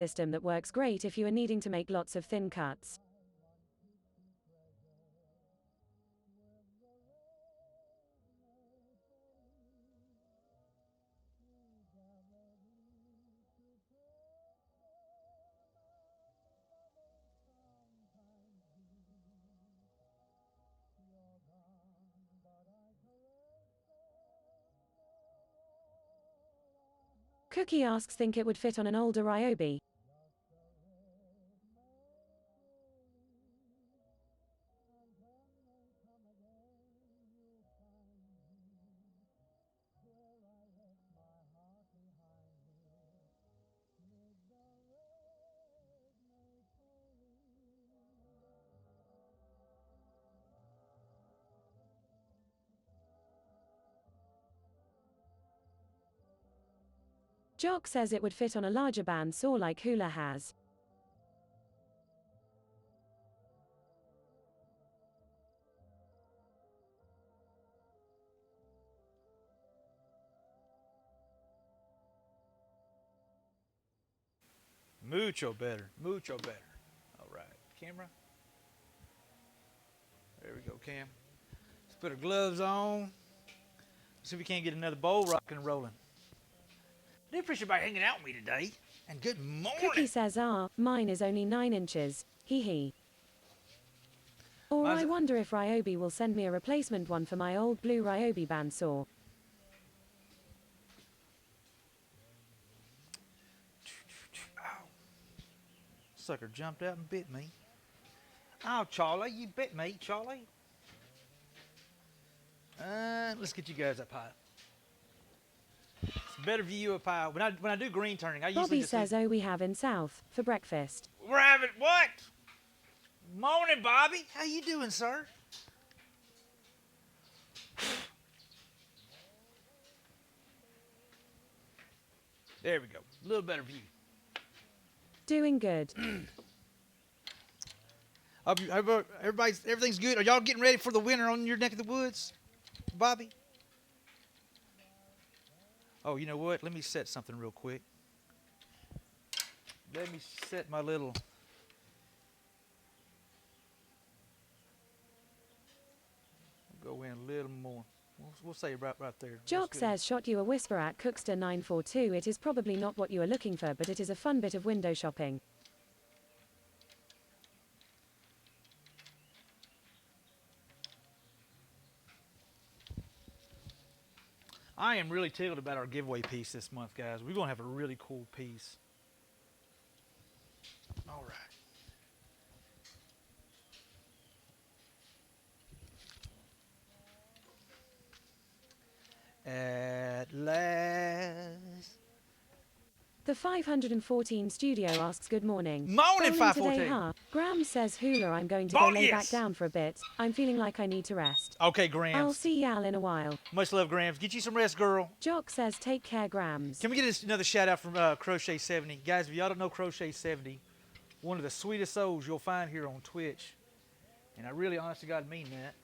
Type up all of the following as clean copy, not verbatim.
system that works great if you are needing to make lots of thin cuts. Cookie asks, think it would fit on an older Ryobi. Jock says it would fit on a larger bandsaw like Hula has. Mucho better. Mucho better. All right. Camera. There we go, Cam. Let's put our gloves on. See if we can't get another bowl rocking and rolling. I do appreciate everybody hanging out with me today. And good morning. Cookie says, mine is only 9 inches. Hee hee. Or I wonder if Ryobi will send me a replacement one for my old blue Ryobi bandsaw. Ow. Sucker jumped out and bit me. Oh, Charlie, you bit me, Charlie. Let's get you guys up high. It's a better view up high. When I do green turning, I usually Bobby just says, we have in South for breakfast. We're having what? Morning, Bobby. How you doing, sir? There we go. A little better view. Doing good. Everything's good. Are y'all getting ready for the winter on your neck of the woods, Bobby? Oh, you know what? Let me set something real quick. Let me set my little... Go in a little more. We'll say right there. Jock says, shot you a whisper at Cookster 942. It is probably not what you are looking for, but it is a fun bit of window shopping. I am really tickled about our giveaway piece this month, guys. We're going to have a really cool piece. All right. At last. The 514 studio asks, good morning. Morning, Bowling 514. Today, huh? Graham says, Hula, I'm going to go lay back down for a bit. I'm feeling like I need to rest. Okay, Grams. I'll see y'all in a while. Much love, Grams. Get you some rest, girl. Jock says, take care, Grams. Can we get another shout out from Crochet 70? Guys, if y'all don't know Crochet 70, one of the sweetest souls you'll find here on Twitch. And I really, honest to God, mean that.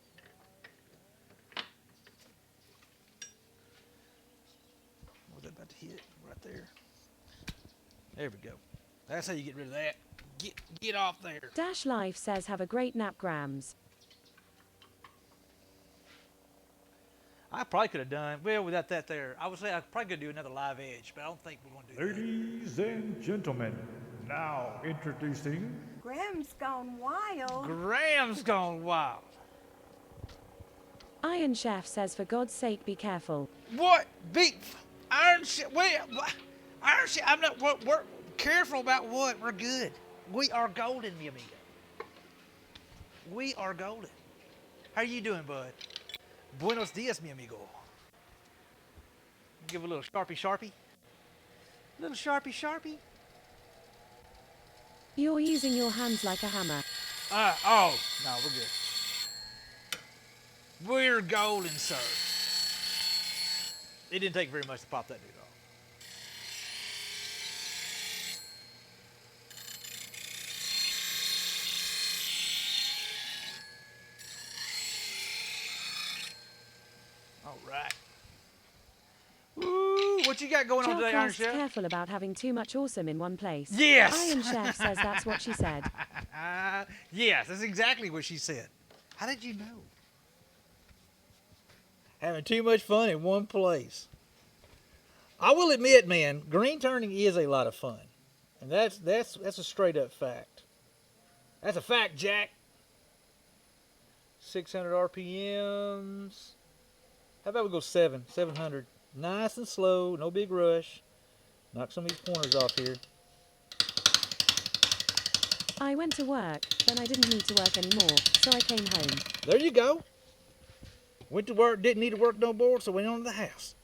What was that about to hit? Right there. There we go. That's how you get rid of that. Get off there. Dash Life says, have a great nap, Grams. I probably could have done, well, without that there. I would say I probably could do another live edge, but I don't think we're going to do that. Ladies and gentlemen, now introducing... Graham's gone wild. Graham's gone wild. Iron Chef says, for God's sake, be careful. What? Iron Chef? Wait, Iron Chef? I'm not. We're careful about what? We're good. We are golden, mi amigo. We are golden. How you doing, bud? Buenos dias, mi amigo. Give a little sharpie. Little sharpie. You're using your hands like a hammer. Oh, no, we're good. We're golden, sir. It didn't take very much to pop that dude off. All right. Woo! what you got going on Jock today, Iron asks, Chef? careful about having too much awesome in one place. Yes. Iron Chef says that's what she said. Yes, that's exactly what she said. How did you know? Having too much fun in one place. I will admit, man, green turning is a lot of fun. And that's a straight up fact. That's a fact, Jack. 600 RPMs. How about we go 700. Nice and slow, no big rush. Knock some of these corners off here. I went to work, then I didn't need to work anymore, so I came home. There you go. Went to work, didn't need to work no more, so went on to the house.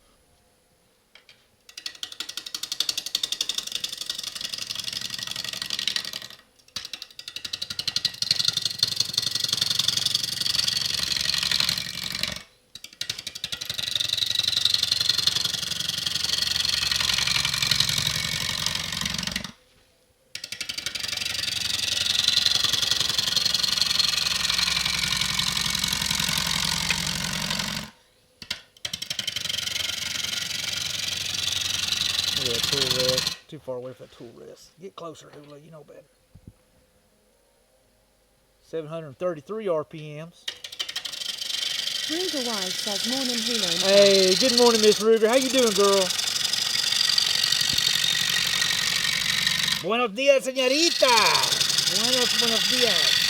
Yeah, tool rest. Too far away from that tool rest. Get closer, Hula. You know better. 733 RPMs. Ruger wife says morning Hula and Hey, good morning, Miss Ruger. How you doing, girl? Buenos dias, señorita. Buenos dias.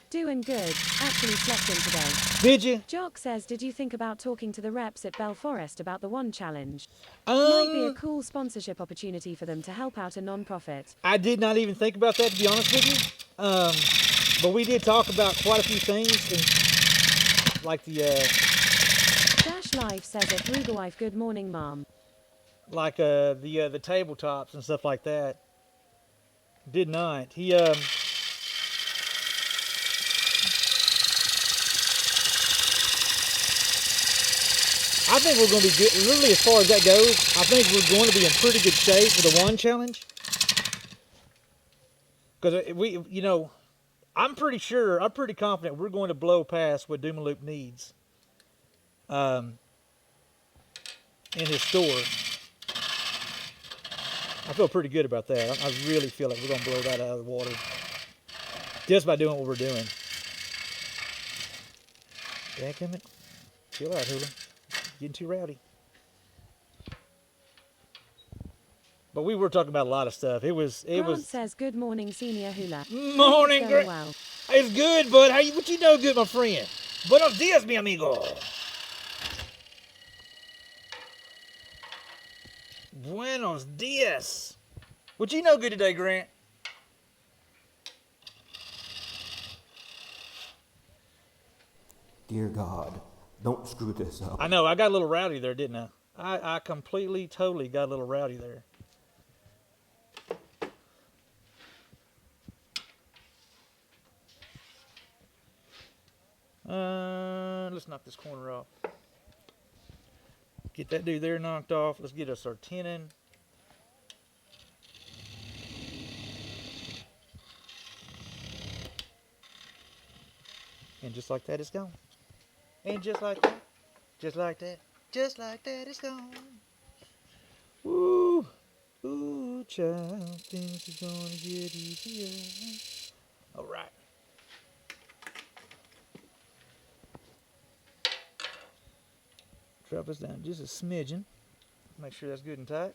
Doing good, actually slept in today. Did you? Jock says, did you think about talking to the reps at Bell Forest about the One Challenge? Might be a cool sponsorship opportunity for them to help out a non-profit. I did not even think about that, to be honest with you. But we did talk about quite a few things, and like the Dash Life says at Ruger wife, good morning, mom. like the tabletops and stuff like that. Did not. He I think we're going to be good. Really, as far as that goes, I think we're going to be in pretty good shape for the One Challenge. Because we, you know, I'm pretty confident we're going to blow past what Doomaloop needs in his store. I feel pretty good about that. I really feel like we're going to blow that out of the water just by doing what we're doing. Dadgummit. Chill out, Hula. Getting too rowdy. But we were talking about a lot of stuff. Grant says, good morning, Senior Hula. Morning, Going Grant. well. It's good, bud. What you know good, my friend? Buenos dias, mi amigo. Buenos dias. What you know good today, Grant? Dear God, don't screw this up. I know, I got a little rowdy there, didn't I? I completely, totally got a little rowdy there. Let's knock this corner off. Get that dude there knocked off. Let's get us our tenon. And just like that, it's gone. And just like that, just like that, just like that, it's gone. Ooh, ooh, child, things are gonna get easier. All right. Drop us down just a smidgen. Make sure that's good and tight.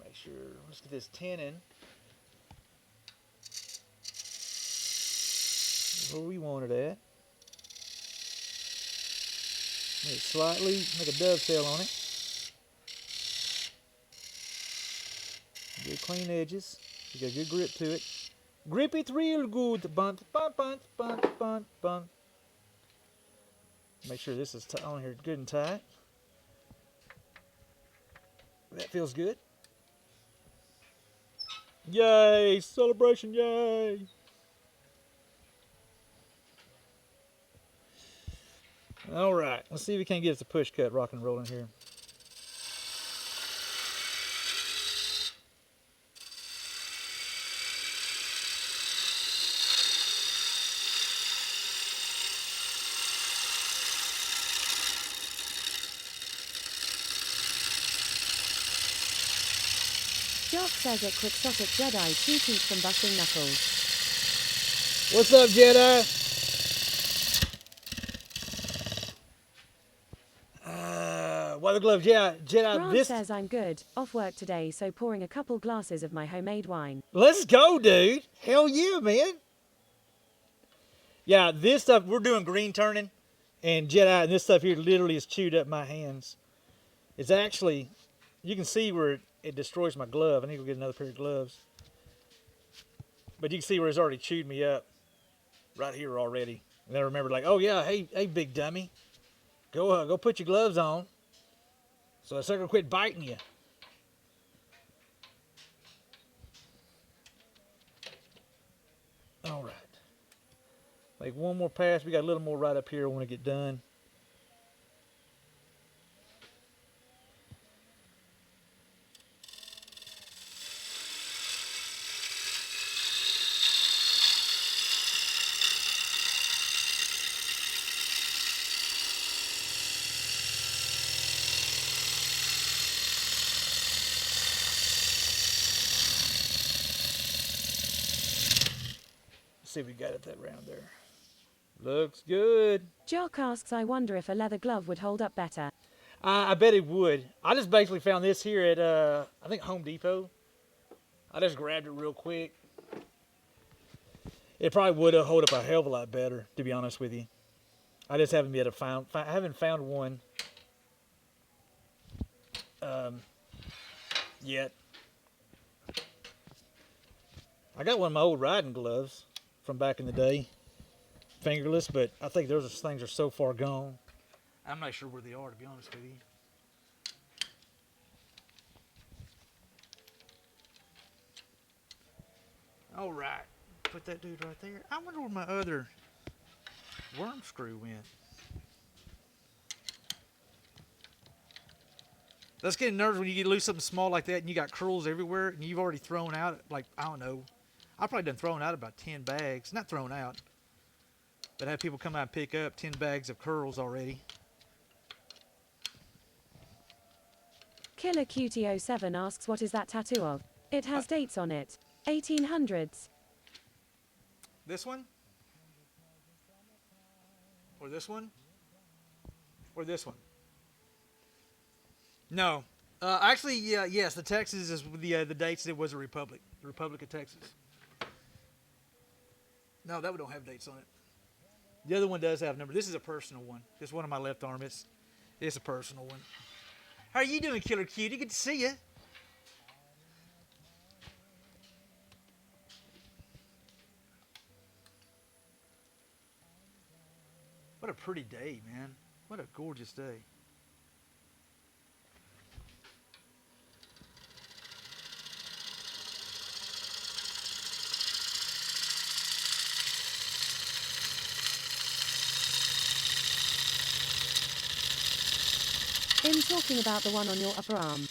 Make sure, let's get this tenon where we want it at. Make a dovetail on it. Good clean edges. You got good grip to it. Grip it real good. Bunt, bunt, bunt, bunt, bunt, bunt. Make sure this is on here good and tight. That feels good. Yay! Celebration! Yay! All right. Let's see if we can't get us a push cut rock and rolling here. Jock says it quixotic Jedi 2 teeth from busting knuckles. What's up, Jedi? White glove, Jedi. Grant This. says I'm good, off work today, so pouring a couple glasses of my homemade wine. Let's go, dude. Hell yeah, man. Yeah, this stuff, we're doing green turning, and Jedi, and this stuff here literally has chewed up my hands. It's actually, you can see where it destroys my glove. I need to go get another pair of gloves. But you can see where it's already chewed me up right here already. And I remember like, oh yeah, hey, big dummy. Go put your gloves on so that sucker quit biting you. All right. Make one more pass. We got a little more right up here I want to get done. See if we got it that round there. Looks good. Jock asks I wonder if a leather glove would hold up better. I bet it would. I just basically found this here at, I think Home Depot. I just grabbed it real quick. It probably would have hold up a hell of a lot better, to be honest with you. I just haven't yet haven't found one yet. I got one of my old riding gloves from back in the day, fingerless, but I think those things are so far gone. I'm not sure where they are, to be honest with you. All right, put that dude right there. I wonder where my other worm screw went. That's getting nervous when you get loose something small like that and you got curls everywhere and you've already thrown out, like, I don't know, I've probably done thrown out about 10 bags. Not thrown out, but have people come out and pick up 10 bags of curls already. Killer Cutie 07 asks what is that tattoo of? It has dates on it. 1800s. This one? Or this one? Or this one? No. Actually, yeah, yes, the Texas is the dates. It was a republic. The Republic of Texas. No, that one don't have dates on it. The other one does have a number. This is a personal one. This one on my left arm. It's a personal one. How are you doing, Killer Cutie? Good to see you. What a pretty day, man. What a gorgeous day. In talking about the one on your upper arm.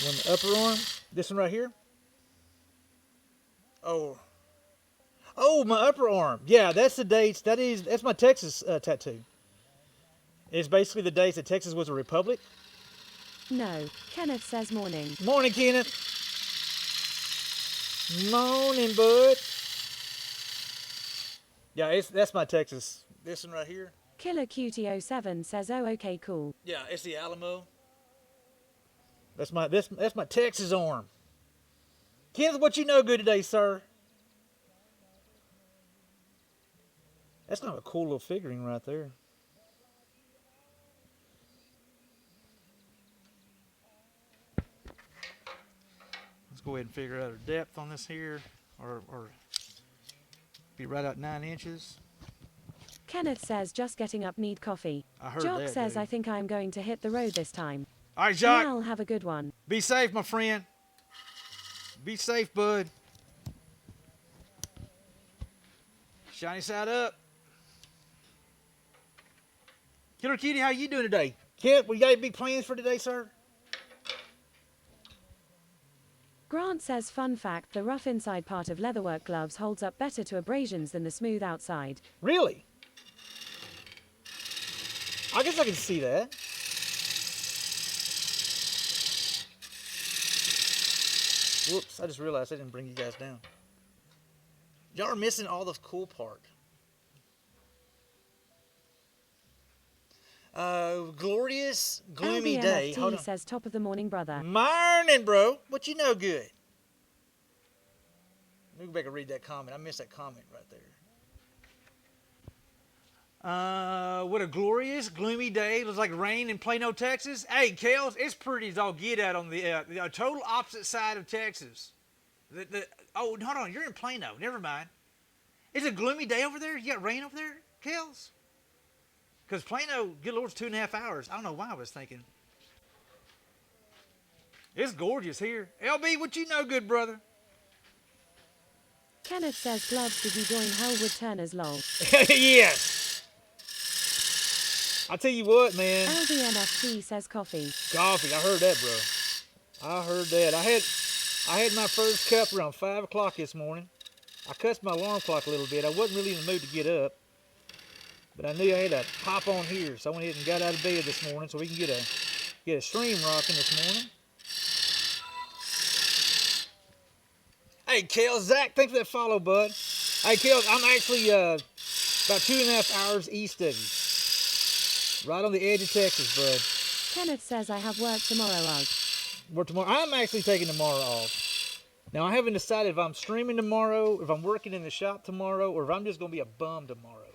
One upper arm. This one right here. Oh, my upper arm. Yeah, that's the dates. That's my Texas tattoo. It's basically the dates that Texas was a republic. No, Kenneth says morning. Morning, Kenneth. Morning, bud. Yeah, that's my Texas. This one right here. Killer Cutie 07 says oh okay cool. Yeah, it's the Alamo. That's my Texas arm. Kenneth, what you know good today, sir? That's kind of a cool little figurine right there. Let's go ahead and figure out our depth on this here, or be right at 9 inches. Kenneth says just getting up, need coffee. I heard Jock that, says dude. I think I'm going to hit the road this time. All right, Jacques. I'll have a good one. Be safe, my friend. Be safe, bud. Shiny side up. Killer Kitty, how you doing today? Kid, we got any big plans for today, sir? Grant says, fun fact, the rough inside part of leatherwork gloves holds up better to abrasions than the smooth outside. Really? I guess I can see that. Whoops, I just realized I didn't bring you guys down. Y'all are missing all the cool part. Glorious, gloomy day. Hold LBMFT on. says, top of the morning, brother. Morning, bro. What you know good? Let me go back and read that comment. I missed that comment right there. What a glorious, gloomy day. It looks like rain in Plano, Texas. Hey, Kels, it's pretty as all get out on the total opposite side of Texas. Oh, hold on. You're in Plano. Never mind. It's a gloomy day over there? You got rain over there, Kels? Because Plano, good Lord's 2.5 hours. I don't know why I was thinking. It's gorgeous here. LB, what you know good, brother? Kenneth says, gloves, did you join Hellwood Turner's lol? Yes. I tell you what, man. LBMFT says, coffee. Coffee. I heard that, bro. I heard that. I had my first cup around 5 o'clock this morning. I cussed my alarm clock a little bit. I wasn't really in the mood to get up. But I knew I had to hop on here, so I went ahead and got out of bed this morning so we can get a stream rocking this morning. Hey, Kel, Zach, thanks for that follow, bud. Hey, Kel, I'm actually about 2.5 hours east of you. Right on the edge of Texas, bud. Kenneth says, I have work tomorrow, Ugg. Work tomorrow. I'm actually taking tomorrow off. Now, I haven't decided if I'm streaming tomorrow, if I'm working in the shop tomorrow, or if I'm just going to be a bum tomorrow.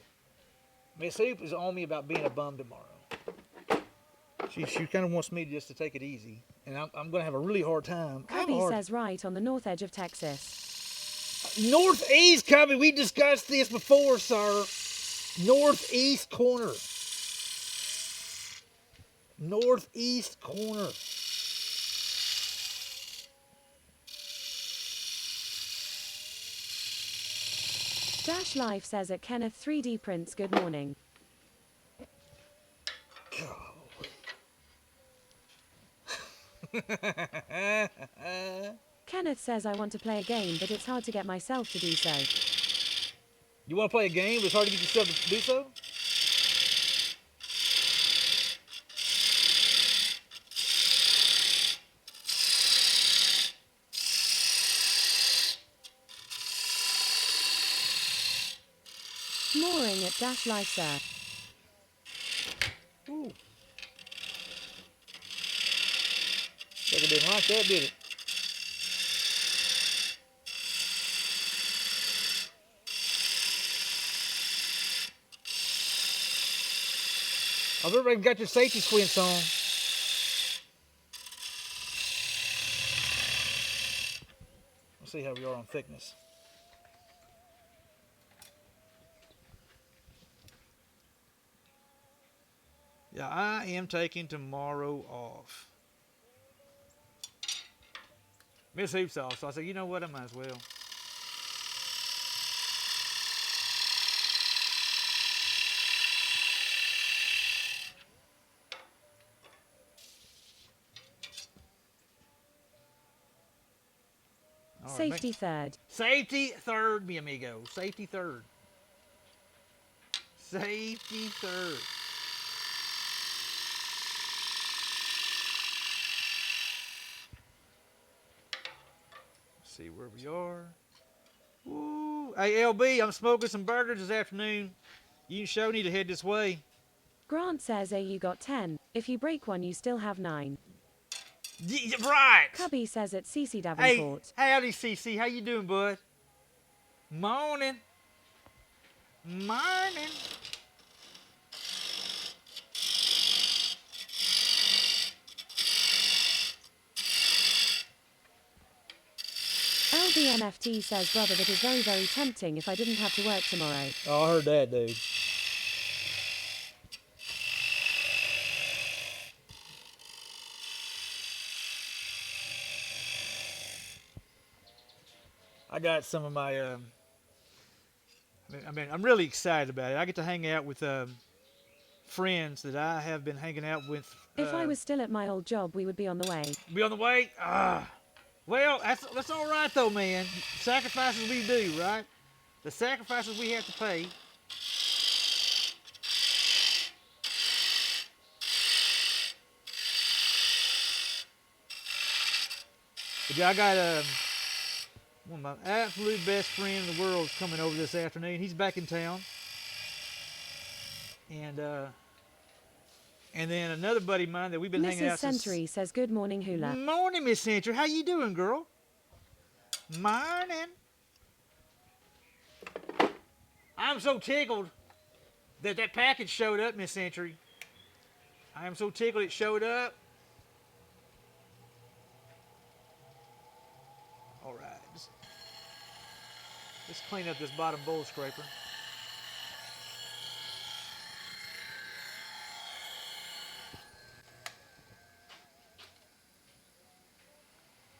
Miss Hoop is on me about being a bum tomorrow. She kind of wants me just to take it easy, and I'm going to have a really hard time. Cubby says, right on the north edge of Texas. Northeast, Cubby. We discussed this before, sir. Northeast corner. Northeast corner. Dash Life says at Kenneth 3D Prints, good morning. Kenneth says, I want to play a game, but it's hard to get myself to do so. You want to play a game, but it's hard to get yourself to do so? Mooring at Dash Life, sir. Ooh. Sucker didn't like that, did it? I've already got your safety squints on. Let's see how we are on thickness. Yeah, I am taking tomorrow off. Miss Hoops off, so I said, you know what, I might as well. All right, Safety third. Safety third, mi amigo. Safety third. Safety third. See where we are. Ooh. Hey, LB, I'm smoking some burgers this afternoon. You and Show need to head this way. Grant says, you got 10. If you break one, you still have 9. Right. Cubby says at CC Hey, Davenport. howdy, CC. How you doing, bud? Morning. Morning. LBNFT says, brother, that is very, very tempting if I didn't have to work tomorrow. Oh, I heard that, dude. I got some of my. I'm really excited about it. I get to hang out with friends that I have been hanging out with. If I was still at my old job, we would be on the way. Be on the way. Well, that's all right though, man. Sacrifices we do, right? The sacrifices we have to pay. But yeah, I got one of my absolute best friends in the world is coming over this afternoon. He's back in town. And then another buddy of mine that we've been hanging out Mrs. Century says, good morning, Hula. Morning, Miss Century. How you doing, girl? Morning. I'm so tickled that package showed up, Miss Century. I am so tickled it showed up. All right. Let's clean up this bottom bowl scraper.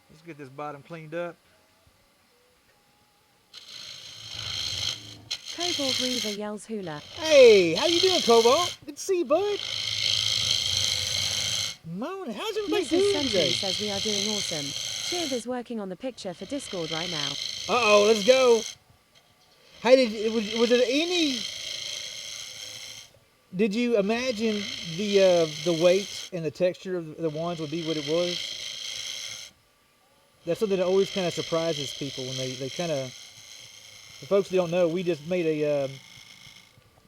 Let's get this bottom cleaned up. Cobalt Reaver yells Hula. Hey, how you doing, Cobalt? Good to see you, bud. Morning. How's everybody Mrs. doing Century today? says we are doing awesome. Shiv is working on the picture for Discord right now. Uh-oh, let's go. Hey, was there any... Did you imagine the weight and the texture of the wands would be what it was? That's something that always kind of surprises people when they kind of... The folks that don't know, we just made a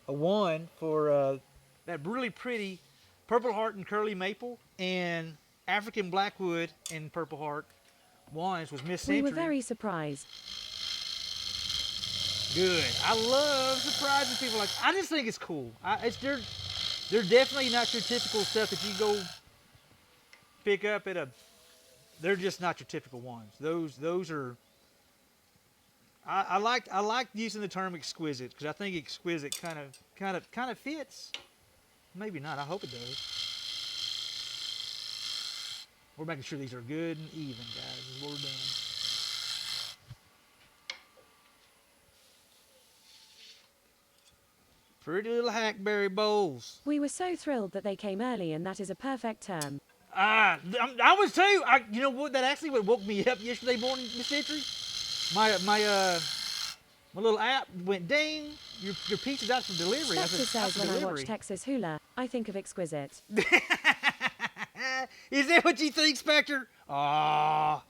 wand for that really pretty Purple Heart and Curly Maple and African Blackwood and Purple Heart wands was Miss Century. We were very surprised. Good. I love surprising people. Like, I just think it's cool. They're definitely not your typical stuff that you go pick up at a. They're just not your typical ones. Those are. I like using the term exquisite because I think exquisite kind of fits. Maybe not. I hope it does. We're making sure these are good and even, guys. This is what we're doing. Pretty little hackberry bowls. We were so thrilled that they came early, and that is a perfect term. I was too. You know what? That actually what woke me up yesterday morning, Miss Century. My little app went ding. Your pizza's out for delivery. Spectre says when I watch Texas Hula, I think of exquisite. Is that what you think, Spectre? Aw,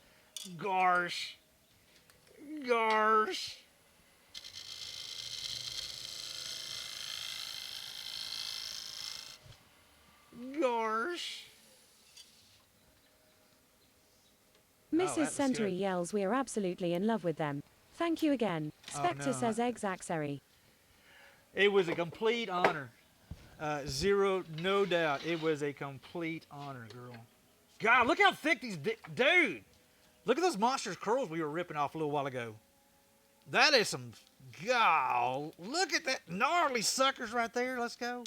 gosh. Gosh. Gosh. Mrs. that's Century good. yells we are absolutely in love with them. Thank you again. Spectre no. says Exaxery. It was a complete honor. Zero, no doubt. It was a complete honor, girl. God, look how thick these... Dude! Look at those monstrous curls we were ripping off a little while ago. That is some... God, look at that gnarly suckers right there. Let's go.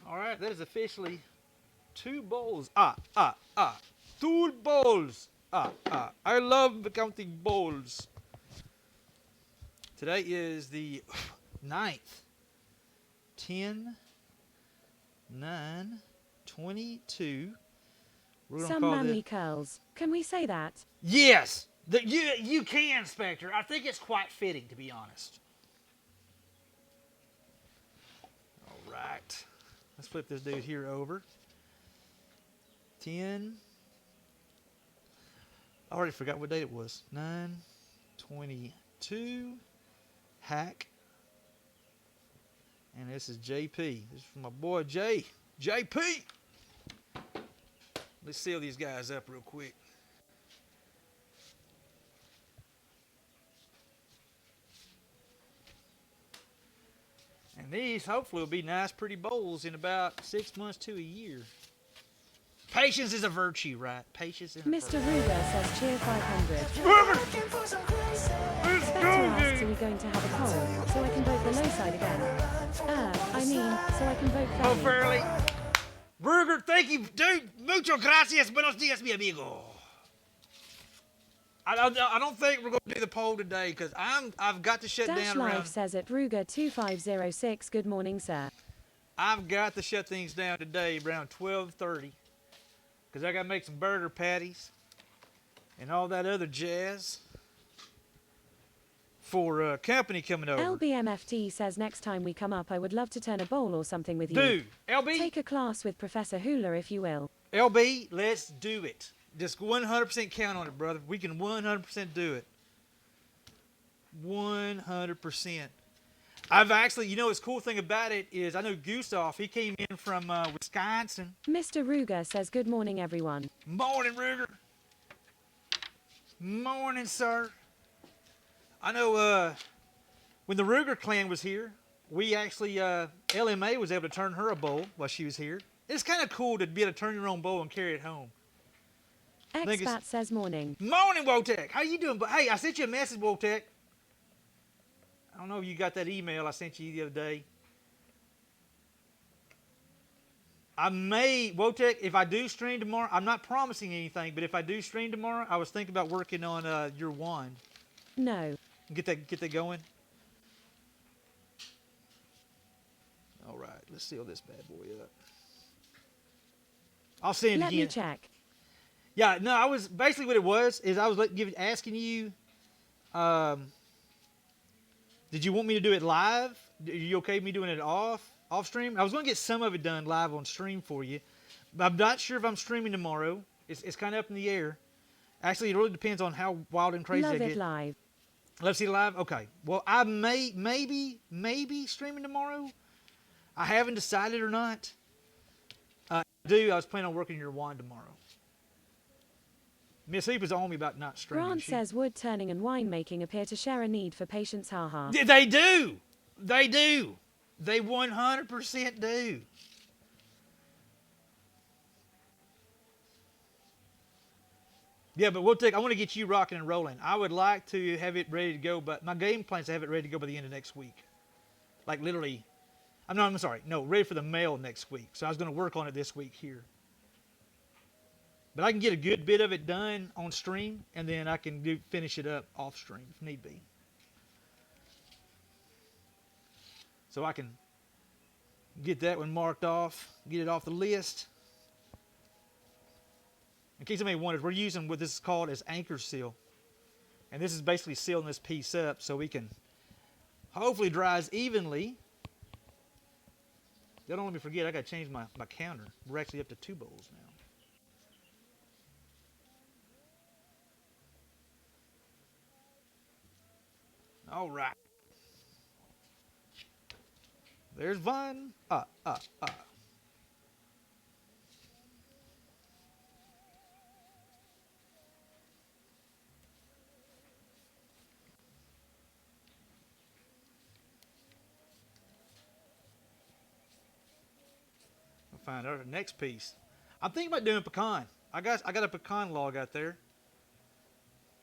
All right, that is officially 2 bowls. 2 bowls. I love counting bowls. Today is the 9th. 10, 9, 22. We're gonna Some call manly this... curls. Can we say that? Yes, you can, Spectre. I think it's quite fitting, to be honest. All right. Let's flip this dude here over. 10. I already forgot what date it was. 9/22. Hack. And this is JP. This is from my boy JP. Let's seal these guys up real quick. And these hopefully will be nice, pretty bowls in about 6 months to a year. Patience is a virtue, right? Patience is a Mr. virtue. Ruger says cheer 500. Let's Spectre go, asks, are dude. we going to have a poll so I can vote the low side again? So I can vote Oh, fairly. Fairly. Ruger, thank you, dude. Mucho gracias. Buenos dias, mi amigo. I don't think we're going to do the poll today because I've got to shut Dash down Live around. says at Ruger2506, good morning, sir. I've got to shut things down today around 12:30 because I got to make some burger patties and all that other jazz for company coming over. LBMFT says next time we come up, I would love to turn a bowl or something with you. Dude, LB, Take a class with Professor Hula, if you will. LB, let's do it. Just 100% count on it, brother. We can 100% do it. 100%. I've actually, you know, what's cool thing about it is I know Gustav, he came in from Wisconsin. Mr. Ruger says good morning, everyone. Morning, Ruger. Morning, sir. I know when the Ruger clan was here, we actually, LMA was able to turn her a bowl while she was here. It's kind of cool to be able to turn your own bowl and carry it home. Expat says morning. Morning, Wotek. How you doing? But hey, I sent you a message, Wotek. I don't know if you got that email I sent you the other day. I may, Wotek, if I do stream tomorrow, I'm not promising anything, but if I do stream tomorrow, I was thinking about working on your wand. No. Get that going. All right, let's seal this bad boy up. I'll send it Let again. me check. Yeah, no, I was basically what it was is I was asking you, did you want me to do it live? Are you okay with me doing it off stream? I was going to get some of it done live on stream for you, but I'm not sure if I'm streaming tomorrow. It's kind of up in the air. Actually, it really depends on how wild and crazy Love I it get. live. Let's see live. Okay. Well, I maybe streaming tomorrow. I haven't decided or not. I was planning on working your wand tomorrow. Miss Heap is on me about not streaming. Grant says wood turning and winemaking appear to share a need for patience, haha. They do. They do. They 100% do. Yeah, but I want to get you rocking and rolling. I would like to have it ready to go, but my game plan is to have it ready to go by the end of next week. Like literally, ready for the mail next week. So I was going to work on it this week here. But I can get a good bit of it done on stream, and then I can finish it up off stream if need be. So I can get that one marked off, get it off the list. In case anybody wonders, we're using what this is called as anchor seal. And this is basically sealing this piece up so we can hopefully dries evenly. Don't let me forget, I got to change my counter. We're actually up to 2 bowls now. All right. There's one. We'll find our next piece. I'm thinking about doing pecan. I got a pecan log out there.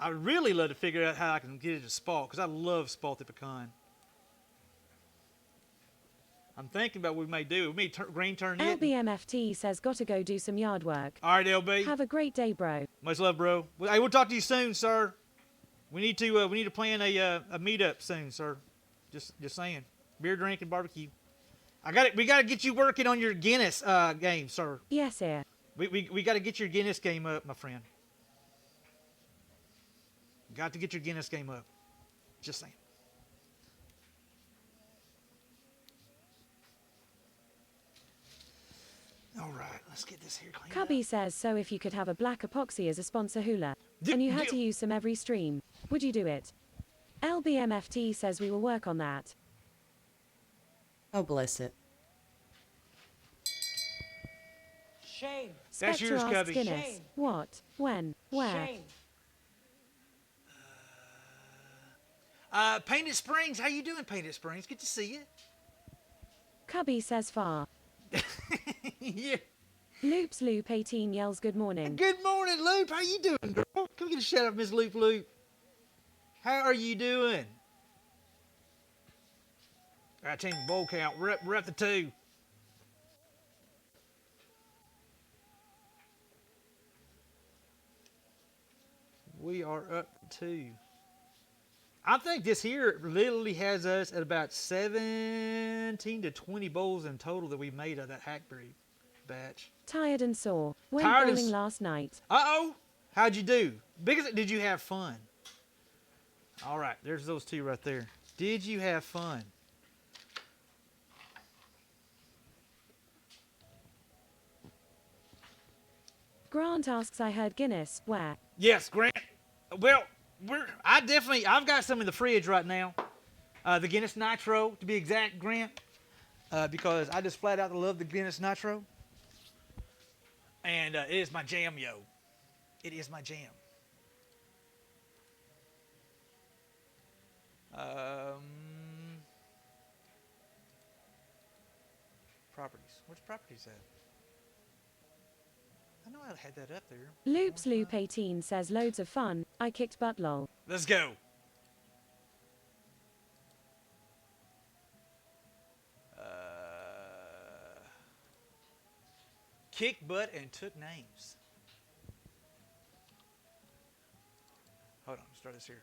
I really love to figure out how I can get it to spalt because I love spalted pecan. I'm thinking about what we may do. We may green turn it. LBMFT says gotta go do some yard work. All right, LB. Have a great day, bro. Much love, bro. Hey, we'll talk to you soon, sir. We need to plan a meetup soon, sir. Just saying. Beer, drink, and barbecue. We got to get you working on your Guinness game, sir. Yes, sir. We got to get your Guinness game up, my friend. Got to get your Guinness game up. Just saying. All right, let's get this here cleaned Cubby up. says, so if you could have a black epoxy as a sponsor hula, and you had to use some every stream, would you do it? LBMFT says we will work on that. Oh, bless it. Shame. That's Spectre yours, asks Cubby. Guinness, Shame. what, when, where? Shame. Painted Springs, how you doing, Painted Springs? Good to see you. Cubby says far. Yeah. Loops Loop 18 yells good morning. Good morning, Loop. How you doing, girl? Come get a shout out, Miss Loop Loop. How are you doing? I gotta change the bowl count. We're up to 2. We are up to. I think this here literally has us at about 17 to 20 bowls in total that we made of that hackberry batch. Tired and sore. Went Tired and bowling s- last night. Uh-oh. How'd you do? Biggest, did you have fun? All right, there's those two right there. Did you have fun? Grant asks, I heard Guinness. Where? Yes, Grant. Well, I've got some in the fridge right now. The Guinness Nitro, to be exact, Grant, because I just flat out love the Guinness Nitro. And it is my jam, yo. It is my jam. Properties. Where's properties at? I know I had that up there. Loops Loop 18 says loads of fun. I kicked butt lol. Let's go. Kicked butt and took names. Hold on, let's start this here.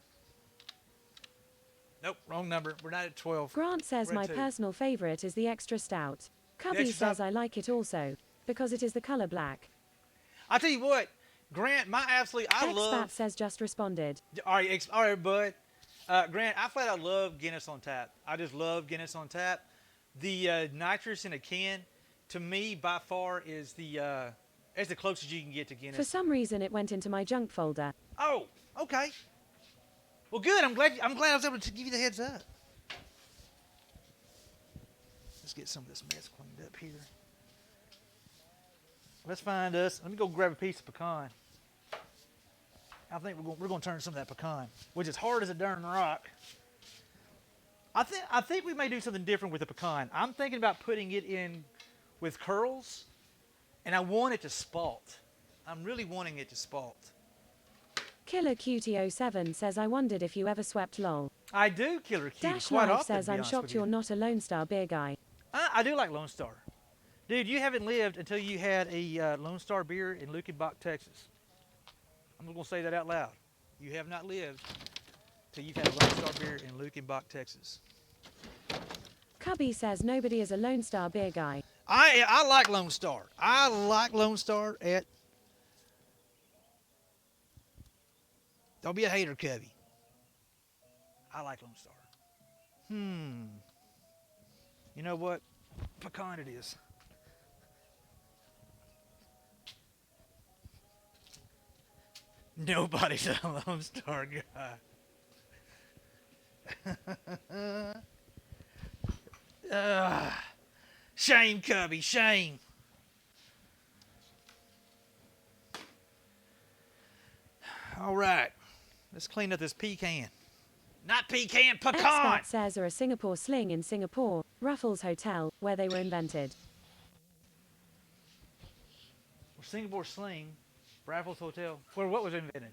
Nope, wrong number. We're not at 12. Grant says We're at my 2. personal favourite is the extra stout. Cubby extra says stout. I like it also, because it is the colour black. I'll tell you what, Grant, I Expat love. says just responded. All right, bud. Grant, I flat out love Guinness on tap. I just love Guinness on tap. The nitrous in a can, to me, by far, is it's the closest you can get to Guinness. For some reason it went into my junk folder. Oh, okay. Well, good. I'm glad I was able to give you the heads up. Let's get some of this mess cleaned up here. Let's find us. Let me go grab a piece of pecan. I think we're going to turn some of that pecan, which is hard as a darn rock. I think we may do something different with the pecan. I'm thinking about putting it in with curls, and I want it to spalt. I'm really wanting it to spalt. Killer Cutie 07 says I wondered if you ever swept lol. I do, Killer Cutie, Dash quite Live often, says to be I'm honest shocked with you. you're not a Lone Star beer guy. I do like Lone Star. Dude, you haven't lived until you had a Lone Star beer in Lukenbach, Texas. I'm just going to say that out loud. You have not lived until you've had a Lone Star beer in Lukenbach, Texas. Cubby says nobody is a Lone Star beer guy. I like Lone Star. I like Lone Star at... Don't be a hater, Cubby. I like Lone Star. You know what? Pecan it is. Nobody's a Lone Star guy. Shame, Cubby, shame. All right, let's clean up this pecan. Not pecan, pecan. Expat says are a Singapore sling in Singapore, Ruffles Hotel, where they were invented. Singapore sling, Raffles Hotel. Where what was invented?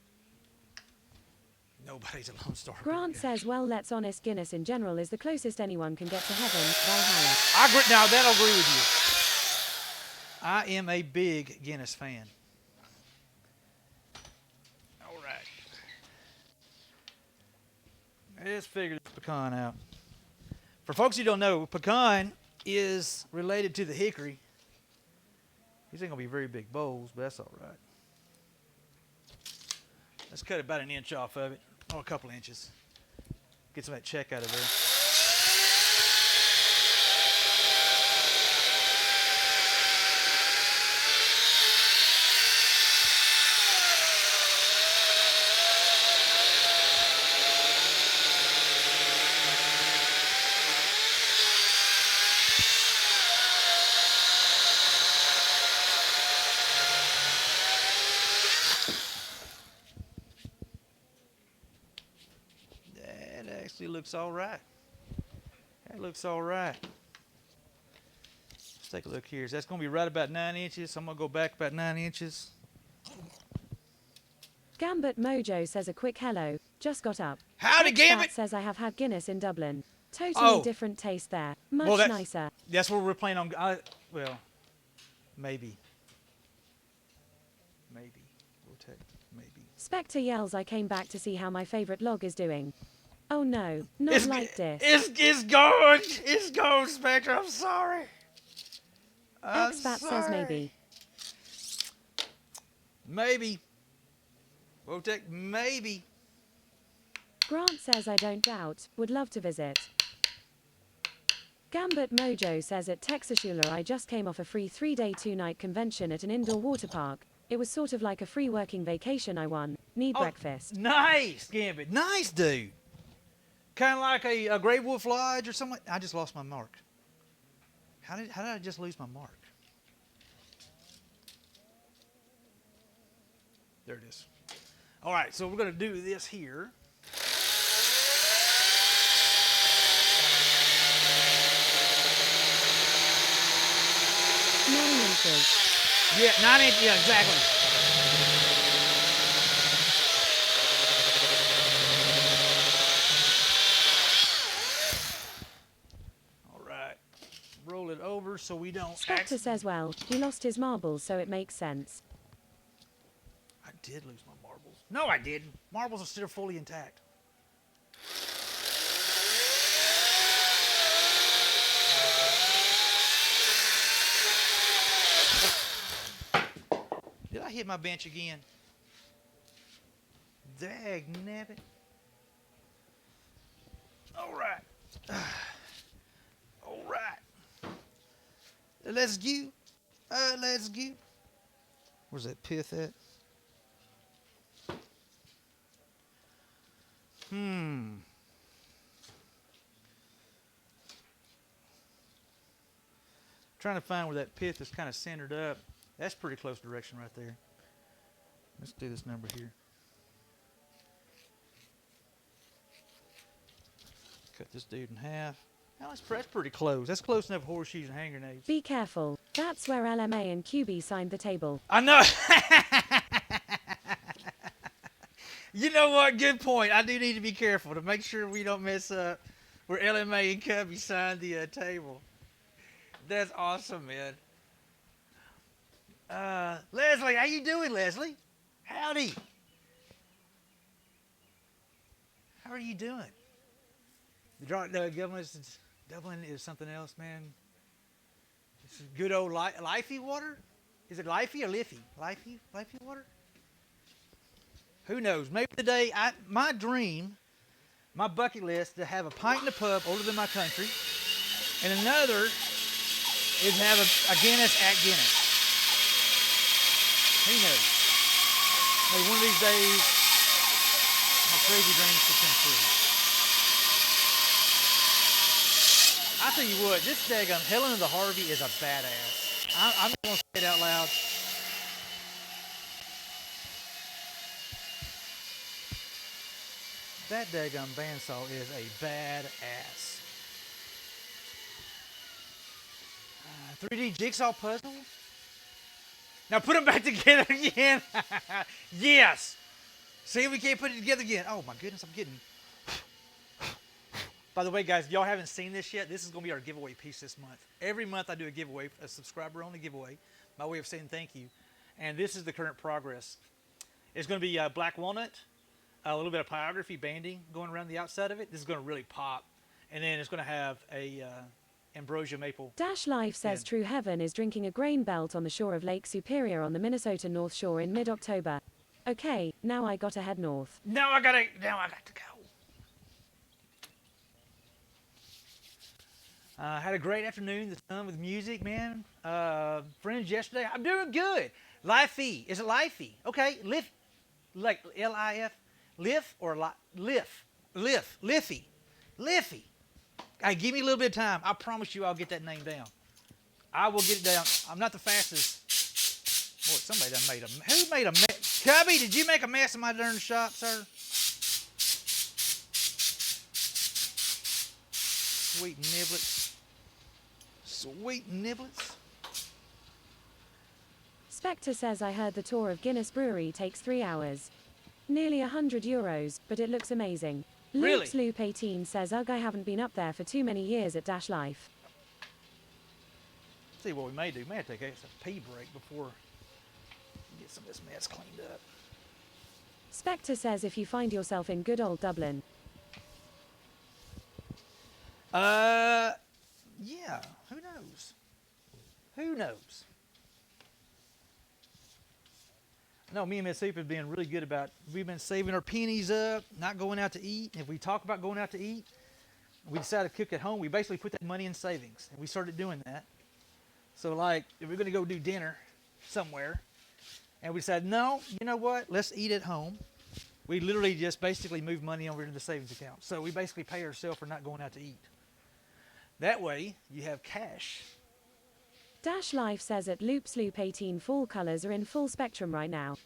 Nobody's a Lone Star. Grant says, well, let's honest, Guinness in general is the closest anyone can get to heaven, Valhalla. I agree. Now that'll agree with you. I am a big Guinness fan. All right. Let's figure this pecan out. For folks who don't know, pecan is related to the hickory. These ain't gonna be very big bowls, but that's all right. Let's cut about an inch off of it, or a couple inches. Get some of that check out of there. That actually looks all right. That looks all right. Let's take a look here. That's going to be right about 9 inches. I'm going to go back about 9 inches. Gambit Mojo says a quick hello, just got up. Howdy, Expat Gambit! says I have had Guinness in Dublin. Totally Oh. different taste there. Much Well, nicer. That's what we're planning on. Well, maybe. Maybe. We'll take maybe. Spectre yells I came back to see how my favorite log is doing. Oh no, not It's, like this. it's gone. It's gone, Spectre. I'm sorry. I'm Expat sorry. says maybe. Maybe. Wojtek, maybe. Grant says I don't doubt, would love to visit. Gambit Mojo says at Texasshula I just came off a free 3-day 2-night convention at an indoor water park. It was sort of like a free working vacation I won. Need breakfast. Nice, Gambit. Nice, dude. Kind of like a Grey Wolf Lodge or something. I just lost my mark. How did I just lose my mark? There it is. All right, so we're going to do this here. Yeah, 9 inches. Yeah, exactly. All right. Roll it over so we don't. Spectre says, well, he lost his marbles, so it makes sense. I did lose my marbles. No, I didn't. Marbles are still fully intact. Did I hit my bench again? Dag nabbit. All right. All right. Let's go. Let's go. Where's that pith at? Trying to find where that pith is kind of centered up. That's pretty close direction right there. Let's do this number here. Cut this dude in half. Now that's pretty close. That's close enough for horseshoes and hand grenades. Be careful. That's where LMA and QB signed the table. I know. You know what? Good point. I do need to be careful to make sure we don't mess up where LMA and Cubby signed the table. That's awesome, man. Leslie, how you doing, Leslie? Howdy. How are you doing? The Dublin is something else, man. It's good old Lifey water. Is it Lifey or Liffey? Lifey water? Who knows? Maybe today, my dream, my bucket list, to have a pint in the pub older than my country, and another is have a Guinness at Guinness. Who knows? Maybe one of these days, my crazy dreams will come true. I tell you what, this daggum Helen of the Harvey is a badass. I'm just going to say it out loud. That daggum bandsaw is a badass. 3D jigsaw puzzle? Now put them back together again. Yes. See if we can't put it together again. Oh my goodness, I'm getting. By the way, guys, if y'all haven't seen this yet, this is going to be our giveaway piece this month. Every month I do a giveaway, a subscriber-only giveaway, my way of saying thank you. And this is the current progress. It's going to be black walnut, a little bit of pyrography banding going around the outside of it. This is going to really pop. And then it's going to have a ambrosia maple. Dash Life says True Heaven is drinking a grain belt on the shore of Lake Superior on the Minnesota North Shore in mid-October. Okay, now I gotta head north. Now I got to go. Had a great afternoon. The sun with music, man. Friends yesterday. I'm doing good. Lifey. Is it Lifey? Okay. Liff. Like L-I-F. Liff or Liff. Liffy. Liffy. Hey, give me a little bit of time. I promise you I'll get that name down. I will get it down. I'm not the fastest. Boy, somebody done made a... Who made a mess? Cubby, did you make a mess in my darn shop, sir? Sweet niblets. Sweet niblets. Spectre says I heard the tour of Guinness Brewery takes 3 hours. Nearly €100, but it looks amazing. Really? Luke's Loop 18 says ugh, I haven't been up there for too many years at Dash Life. See what we may do. May have to take a pee break before we get some of this mess cleaned up. Spectre says if you find yourself in good old Dublin. Yeah, who knows? Who knows? No, me and Miss Hoop have been really good about, we've been saving our pennies up, not going out to eat. If we talk about going out to eat, we decided to cook at home. We basically put that money in savings, and we started doing that. So, like, if we're going to go do dinner somewhere, and we said, no, you know what? Let's eat at home. We literally just basically move money over into the savings account. So we basically pay ourselves for not going out to eat. That way, you have cash. Dash Life says at Loop Sloop 18 fall colors are in full spectrum right now.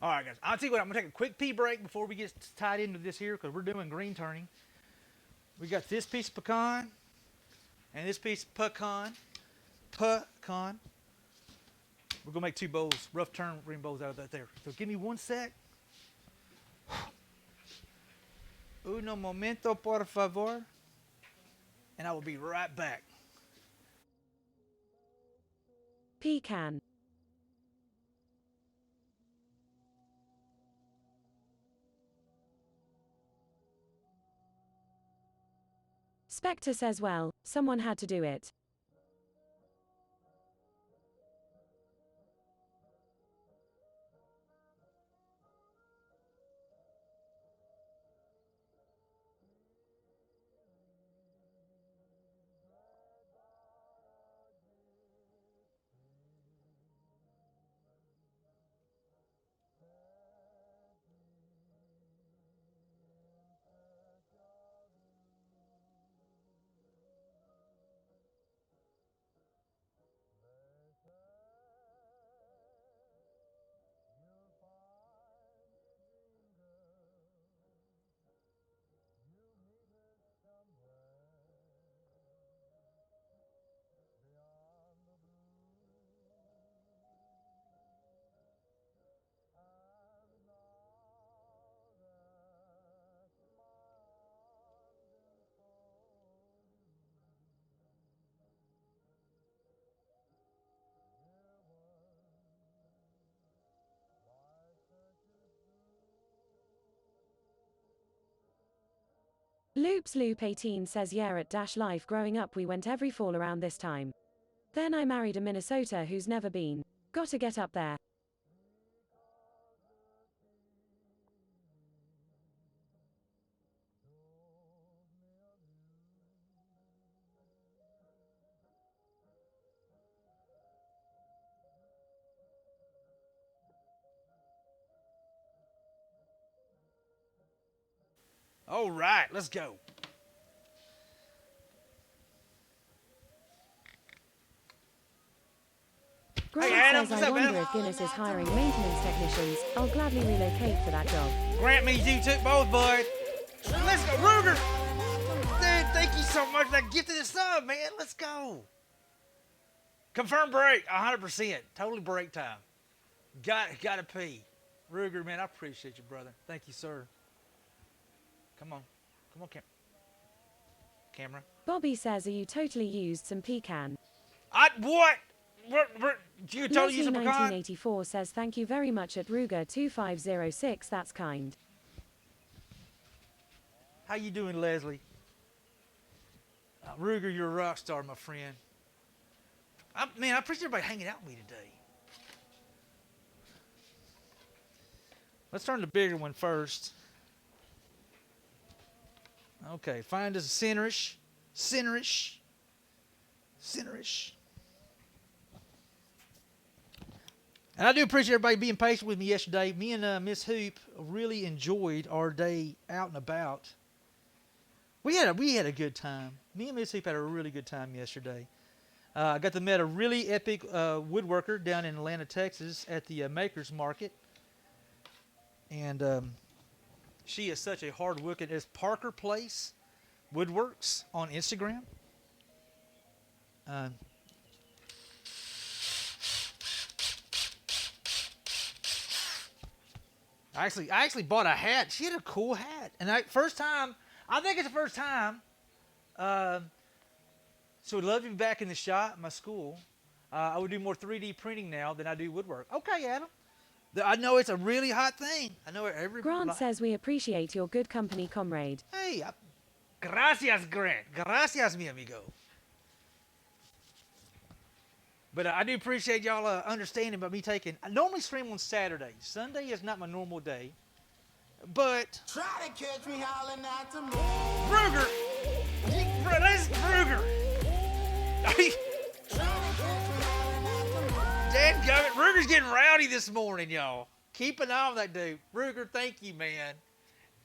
All right, guys. I'll tell you what. I'm going to take a quick pee break before we get tied into this here because we're doing green turning. We got this piece of pecan and this piece of pecan. Pecan. We're going to make 2 bowls, rough turn green bowls out of that there. So give me 1 sec. Uno momento, por favor. And I will be right back. Pecan. Spectre says well, someone had to do it. Loops Loop 18 says yeah at Dash Life growing up we went every fall around this time. Then I married a Minnesota who's never been. Gotta get up there. All right, let's go. Grant Adam, says what's I up, wonder Adam? if Guinness is hiring maintenance technicians. I'll gladly relocate for that job. Grant, me, you took both, bud. Let's go, Ruger. Dude, thank you so much for that gift of the sub, man. Let's go. Confirm break, 100%. Totally break time. Gotta pee. Ruger, man, I appreciate you, brother. Thank you, sir. Come on, camera. Bobby says are you totally used some pecan? What? You totally use Leslie a pecan? 1984 says thank you very much at Ruger 2506, that's kind. How you doing, Leslie? Ruger, you're a rock star, my friend. Man, I appreciate everybody hanging out with me today. Let's turn the bigger one first. Okay, find us a centerish. And I do appreciate everybody being patient with me yesterday. Me and Miss Hoop really enjoyed our day out and about. We had a good time. Me and Miss Hoop had a really good time yesterday. I got to meet a really epic woodworker down in Atlanta, Texas at the Makers Market. And she is such a hard worker. It's Parker Place Woodworks on Instagram. I actually bought a hat. She had a cool hat. And I think it's the first time. So I'd love to be back in the shop, my school. I would do more 3D printing now than I do woodwork. Okay, Adam. I know it's a really hot thing. I know every. Grant says we appreciate your good company, comrade. Hey, gracias, Grant. Gracias, mi amigo. But I do appreciate y'all understanding about me taking. I normally stream on Saturday. Sunday is not my normal day. But. Try to catch me howling at the moon. Ruger! That's Ruger! Dadgummit, Ruger's getting rowdy this morning, y'all. Keep an eye on that dude. Ruger, thank you, man.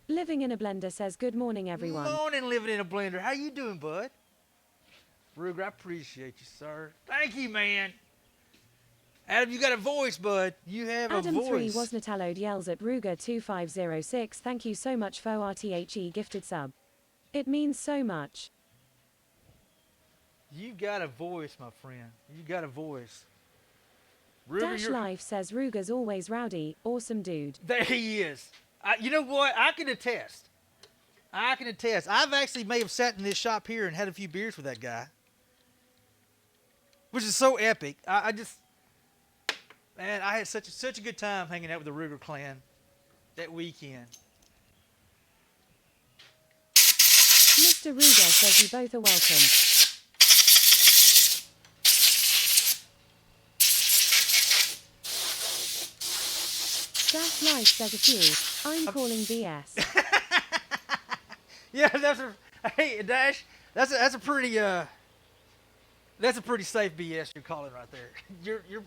Living in a Blender says good morning, everyone. Morning, living in a blender. How you doing, bud? Ruger, I appreciate you, sir. Thank you, man. Adam, you got a voice, bud. You have a voice. Adam 3 was Natallowed yells at Ruger2506. Thank you so much for RTHE gifted sub. It means so much. You got a voice, my friend. You got a voice. Ruger, Dash Life says Ruger's always rowdy. Awesome dude. There he is. You know what? I can attest. I've actually may have sat in this shop here and had a few beers with that guy. Which is so epic. I just, man, I had such a good time hanging out with the Ruger clan that weekend. Mr. Ruger says you both are welcome. Dash Life says a few. I'm calling BS. Yeah, hey Dash, that's a pretty safe BS you're calling right there.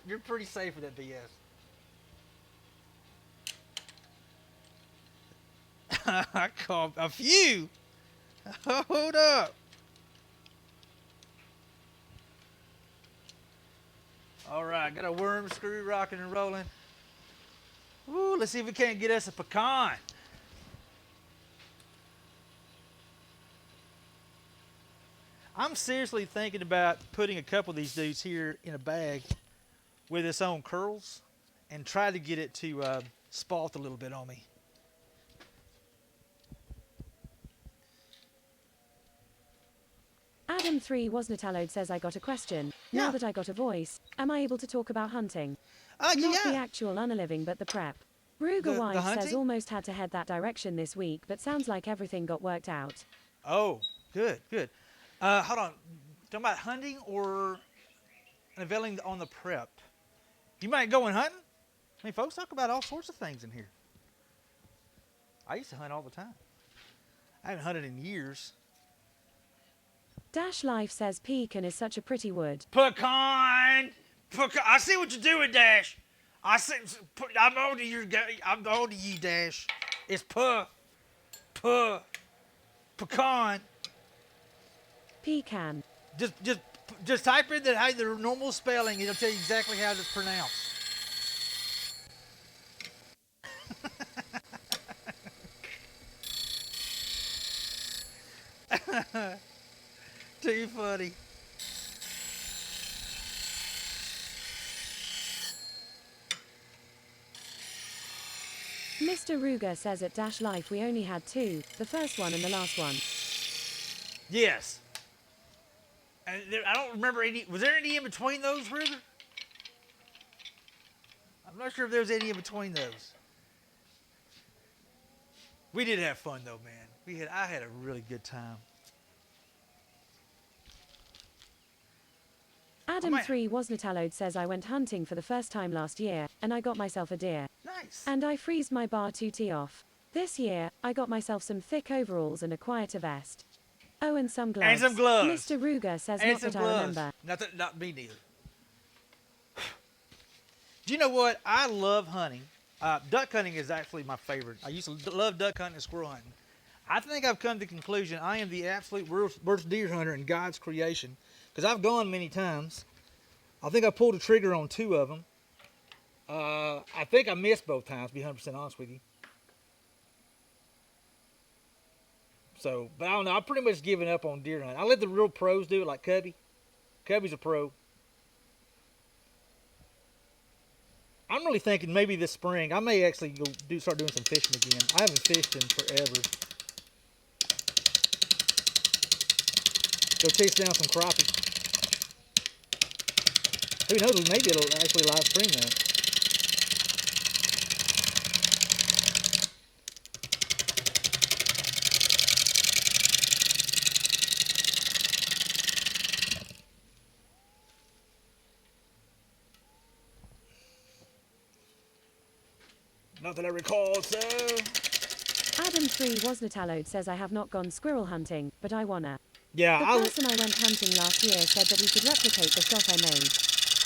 You're pretty safe with that BS. I called a few. Hold up. All right, got a worm screw rocking and rolling. Ooh, let's see if we can't get us a pecan. I'm seriously thinking about putting a couple of these dudes here in a bag with its own curls and try to get it to spalt a little bit on me. Adam 3 was Natallowed says I got a question. Now Yeah. that I got a voice, am I able to talk about hunting? Not the actual unaliving, but the prep. Ruger The Wife says hunting? almost had to head that direction this week, but sounds like everything got worked out. Oh, good. Hold on. Talking about hunting or unveiling on the prep? You might go and hunting? I mean, folks talk about all sorts of things in here. I used to hunt all the time. I haven't hunted in years. Dash Life says pecan is such a pretty wood. Pecan! I see what you're doing, Dash. I'm on to you, Dash. It's pecan. Pecan. Just type in the normal spelling. It'll tell you exactly how it's pronounced. Too funny. Mr. Ruger says at Dash Life we only had two, the first one and the last one. Yes. And I don't remember any. Was there any in between those, Ruger? I'm not sure if there was any in between those. We did have fun though, man. I had a really good time. Adam 3 was Natallowed says I went hunting for the first time last year, and I got myself a deer. Nice. And I freezed my bar 2T off. This year, I got myself some thick overalls and a quieter vest. Oh, and some gloves. And some gloves. Mr. Ruger says And not some that gloves. I remember. Not me neither. Do you know what? I love hunting. Duck hunting is actually my favorite. I used to love duck hunting and squirrel hunting. I think I've come to the conclusion I am the absolute worst deer hunter in God's creation. Because I've gone many times. I think I pulled a trigger on 2 of them. I think I missed both times, to be 100% honest with you. So, but I don't know. I've pretty much given up on deer hunting. I let the real pros do it, like Cubby. Cubby's a pro. I'm really thinking maybe this spring I may actually start doing some fishing again. I haven't fished in forever. Go chase down some crappie. Who knows? Maybe it'll actually live stream that. Not that I recall, so. Adam3 was Natallowed says I have not gone squirrel hunting, but I wanna. Yeah, The person I went hunting last year said that he could replicate the shot I made.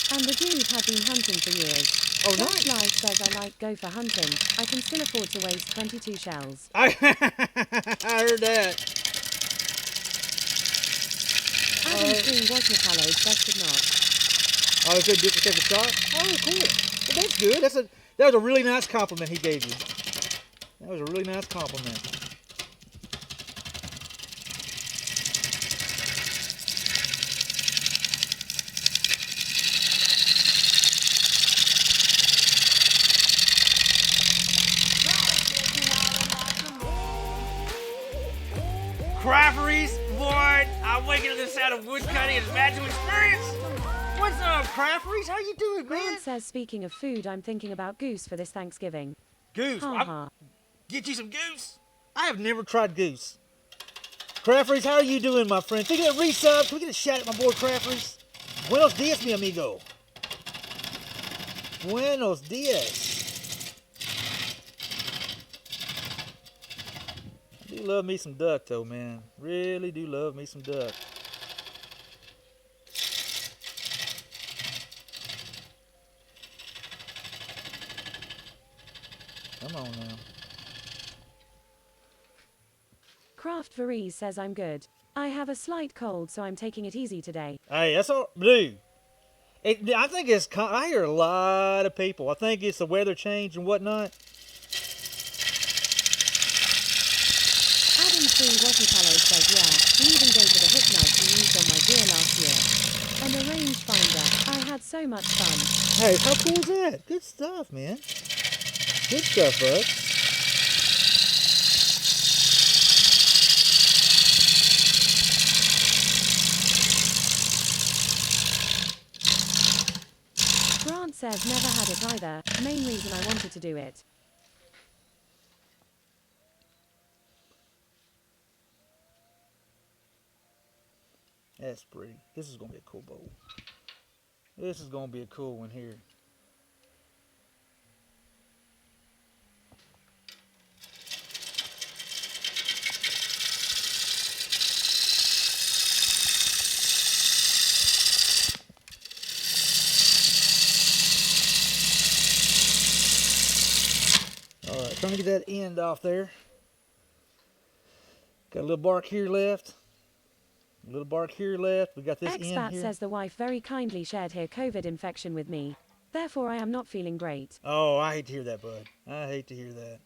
And the dude had been hunting for years. Oh, Just nice. Life says I like go for hunting. I can still afford to waste 22 shells. I heard that. Adam3 was Natallowed says could not. Oh, good. Did you take a shot? Oh, cool. Well, that's good. That was a really nice compliment he gave you. That was a really nice compliment. Crafteries, boy, I'm waking up to the sound of wood cutting and magical experience. What's up, Crafteries? How you doing, man? Grant says speaking of food, I'm thinking about goose for this Thanksgiving. Goose. Ha ha. Get you some goose. I have never tried goose. Crafteries, how are you doing, my friend? Thinking of resub? Can we get a shout at my boy Crafteries? Buenos dias, mi amigo. Buenos dias. I do love me some duck, though, man. Really do love me some duck. Come on now. Craft Varese says I'm good. I have a slight cold, so I'm taking it easy today. Hey, that's all, dude. I think it's. I hear a lot of people. I think it's the weather change and whatnot. Adam3 Watercolor says yeah, he even gave it a hook knife he used on my deer last year. And a rangefinder. I had so much fun. Hey, how cool is that? Good stuff, man. Good stuff, bud. Grant says never had it either. Main reason I wanted to do it. That's pretty. This is going to be a cool bowl. This is going to be a cool one here. Alright, trying to get that end off there. Got a little bark here left. A little bark here left. We got this end Expat here. says the wife very kindly shared her COVID infection with me. Therefore, I am not feeling great. Oh, I hate to hear that, bud. I hate to hear that.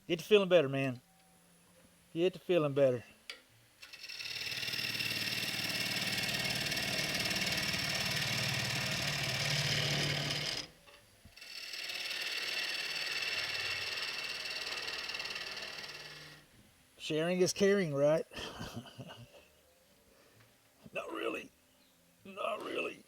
Get to feeling better, man. Get to feeling better. Sharing is caring, right? Not really. Not really.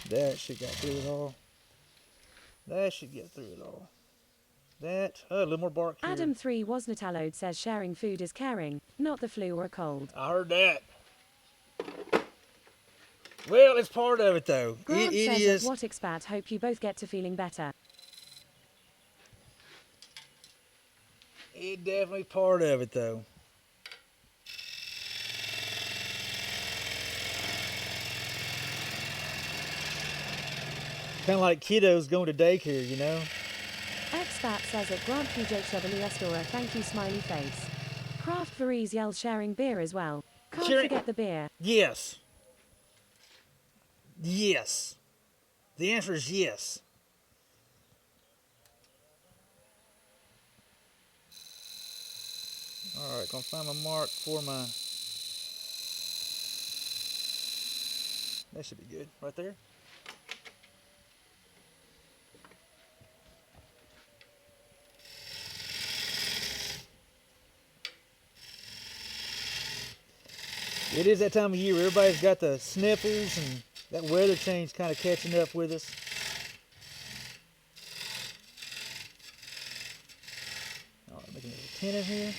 That should get through it all. That should get through it all. That, a little more bark here. Adam3 was Natallowed says sharing food is caring, not the flu or a cold. I heard that. Well, it's part of it, though. Grant It says is. at what expat hope you both get to feeling better. It definitely part of it, though. Kind of like kiddos going to daycare, you know? Expat says at Grant Chevalier Store, thank you smiley face. Craft Varese yells sharing beer as well. Can't Sharing- forget the beer. Yes. Yes. The answer is yes. All right, gonna find my mark for my. That should be good, right there. It is that time of year. Everybody's got the sniffles, and that weather change kind of catching up with us. tin in here?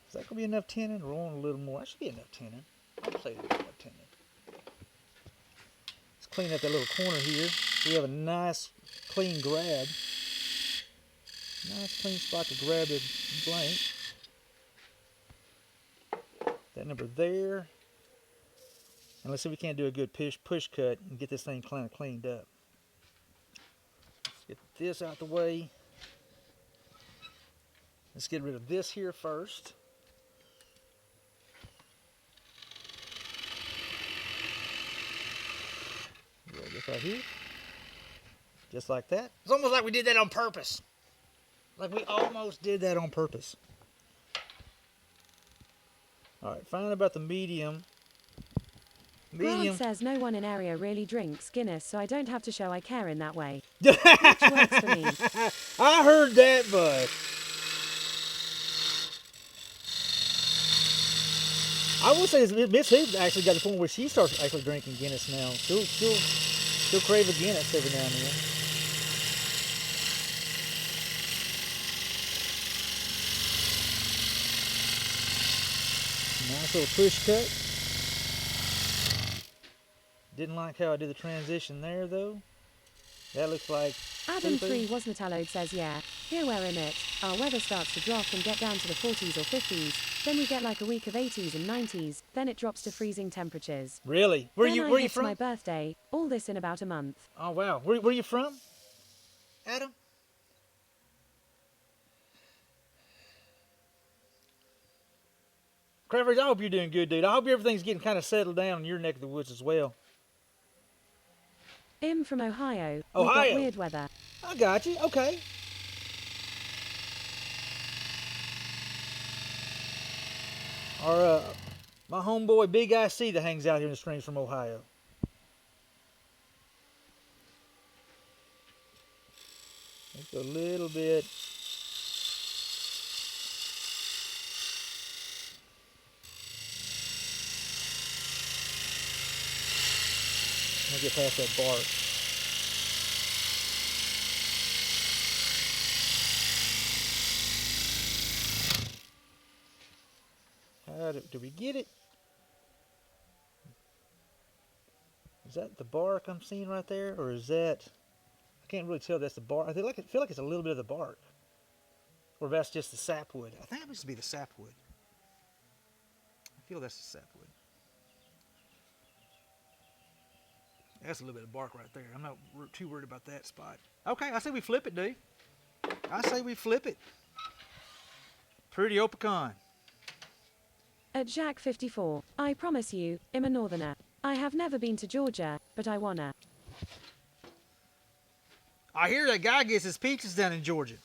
Is that gonna be enough tin in, or on a little more? That should be enough tin in. I'll say there's enough tin in. Let's clean up that little corner here. So we have a nice clean grab. Nice clean spot to grab the blank. That number there. And let's see if we can't do a good push cut and get this thing kind of cleaned up. Let's get this out the way. Let's get rid of this here first. Roll this right here. Just like that. It's almost like we did that on purpose. Like we almost did that on purpose. Alright, finally about the medium. Grant says no one in area really drinks Guinness, so I don't have to show I care in that way. Which works for me. I heard that, bud. I will say Miss Hoop's actually got to the point where she starts actually drinking Guinness now. She'll crave a Guinness every now and then. Nice little push cut. Didn't like how I did the transition there, though. That looks like... Adam 3 Wasnatallode says, yeah, here where I'm at, our weather starts to drop and get down to the 40s or 50s. Then we get like a week of 80s and 90s. Then it drops to freezing temperatures. Really? Where are you from? My birthday. All this in about a month. Oh, wow. Where are you from, Adam? Crawford, I hope you're doing good, dude. I hope everything's getting kind of settled down in your neck of the woods as well. I'm from Ohio. Ohio. We got weird weather. I got you. Okay. My homeboy Big IC that hangs out here in the streams from Ohio. Just a little bit. I'll get past that bark. Do we get it? Is that the bark I'm seeing right there, or is that? I can't really tell if that's the bark. I feel like it's a little bit of the bark, or if that's just the sapwood. I think it must be the sapwood. I feel that's the sapwood. That's a little bit of bark right there. I'm not too worried about that spot. Okay, I say we flip it, dude. I say we flip it. Pretty Opicon. At Jack 54, I promise you, I'm a northerner. I have never been to Georgia, but I wanna. I hear that guy gets his pizzas down in Georgia.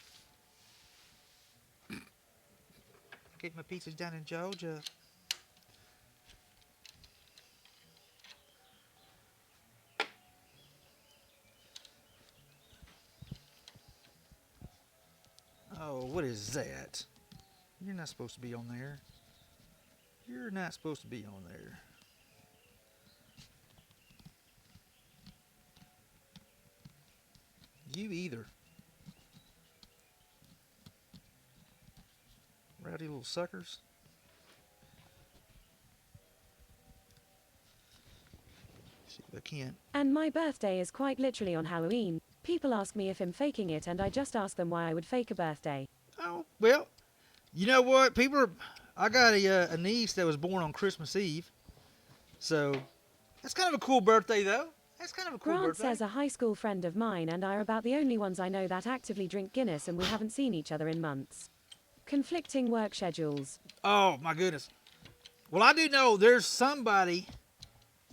Get my pizzas down in Georgia. Oh, what is that? You're not supposed to be on there. You're not supposed to be on there. You either. Rowdy little suckers. See if I can. And my birthday is quite literally on Halloween. People ask me if I'm faking it, and I just ask them why I would fake a birthday. Oh, well, you know what? I got a niece that was born on Christmas Eve. So, that's kind of a cool birthday, though. That's kind of a cool Grant birthday. says a high school friend of mine and I are about the only ones I know that actively drink Guinness, and we haven't seen each other in months. Conflicting work schedules. Oh, my goodness. Well, I do know there's somebody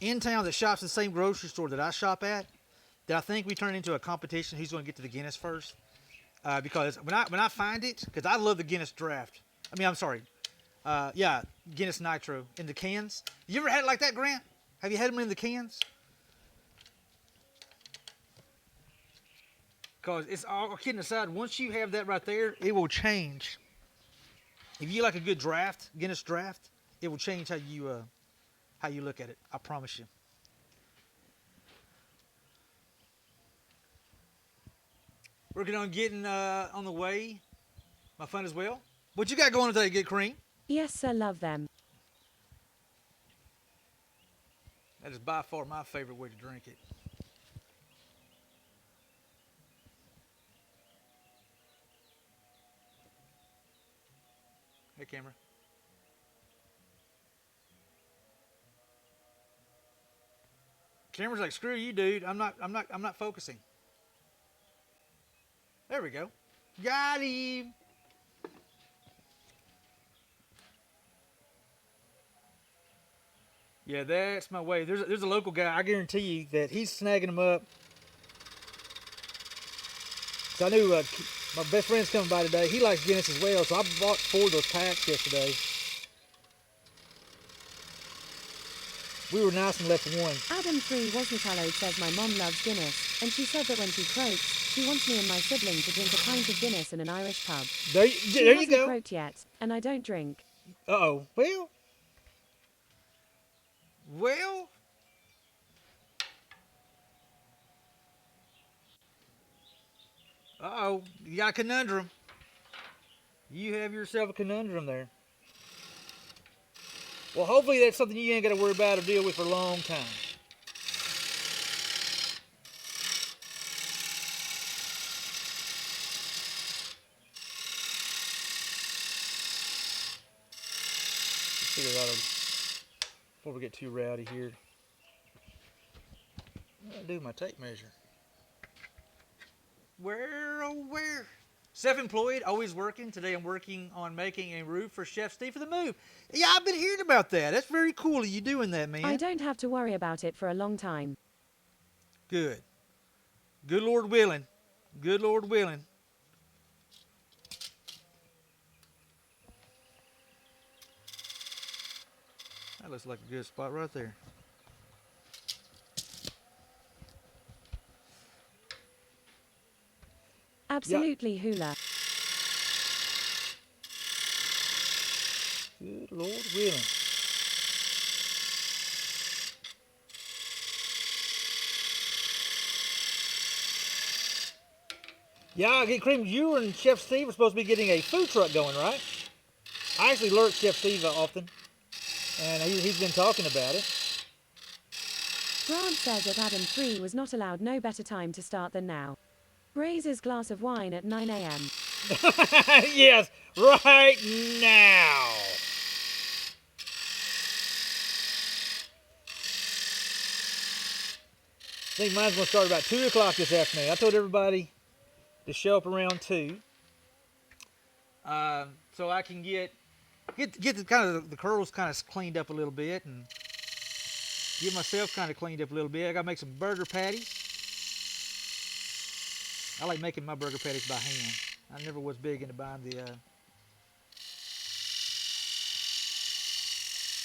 in town that shops at the same grocery store that I shop at that I think we turn into a competition who's going to get to the Guinness first. Because when I find it, because I love the Guinness draft. Guinness Nitro in the cans. You ever had it like that, Grant? Have you had them in the cans? Because it's all kidding aside, once you have that right there, it will change. If you like a good draft, Guinness draft, It will change how you look at it. I promise you. Working on getting on the way. My fun as well. What you got going today, Good Cream? Yes, sir, love them. That is by far my favorite way to drink it. Hey, camera. Camera's like, screw you, dude. I'm not focusing. There we go. Got him. Yeah, that's my way. There's a local guy. I guarantee you that he's snagging them up. So I knew my best friend's coming by today. He likes Guinness as well, so I bought 4 of those packs yesterday. We were nice and left 1. Adam 3 wasn't hallowed says my mom loves Guinness, and she said that when she croaks, she wants me and my sibling to drink a pint of Guinness in an Irish pub. There She you hasn't go. croaked yet, and I don't drink. Uh-oh. Well. Uh-oh. You got a conundrum. You have yourself a conundrum there. Well, hopefully that's something you ain't got to worry about or deal with for a long time. Let's figure out before we get too rowdy here. What do I do with my tape measure? Where, oh where? Self-employed, always working. Today I'm working on making a roof for Chef Steve for the move. Yeah, I've been hearing about that. That's very cool of you doing that, man. I don't have to worry about it for a long time. Good. Good Lord willing. Good Lord willing. That looks like a good spot right there. Absolutely hula. Good Lord willing. Yeah, Get Cream, you and Chef Steve are supposed to be getting a food truck going, right? I actually alert Chef Steve often, and he's been talking about it. Grant says that Adam 3 was not allowed no better time to start than now. Raise his glass of wine at 9 a.m. Yes, right now. I think mine's going to start about 2 o'clock this afternoon. I told everybody to show up around 2. So I can get the kind of the curls kind of cleaned up a little bit and get myself kind of cleaned up a little bit. I got to make some burger patties. I like making my burger patties by hand. I never was big into buying the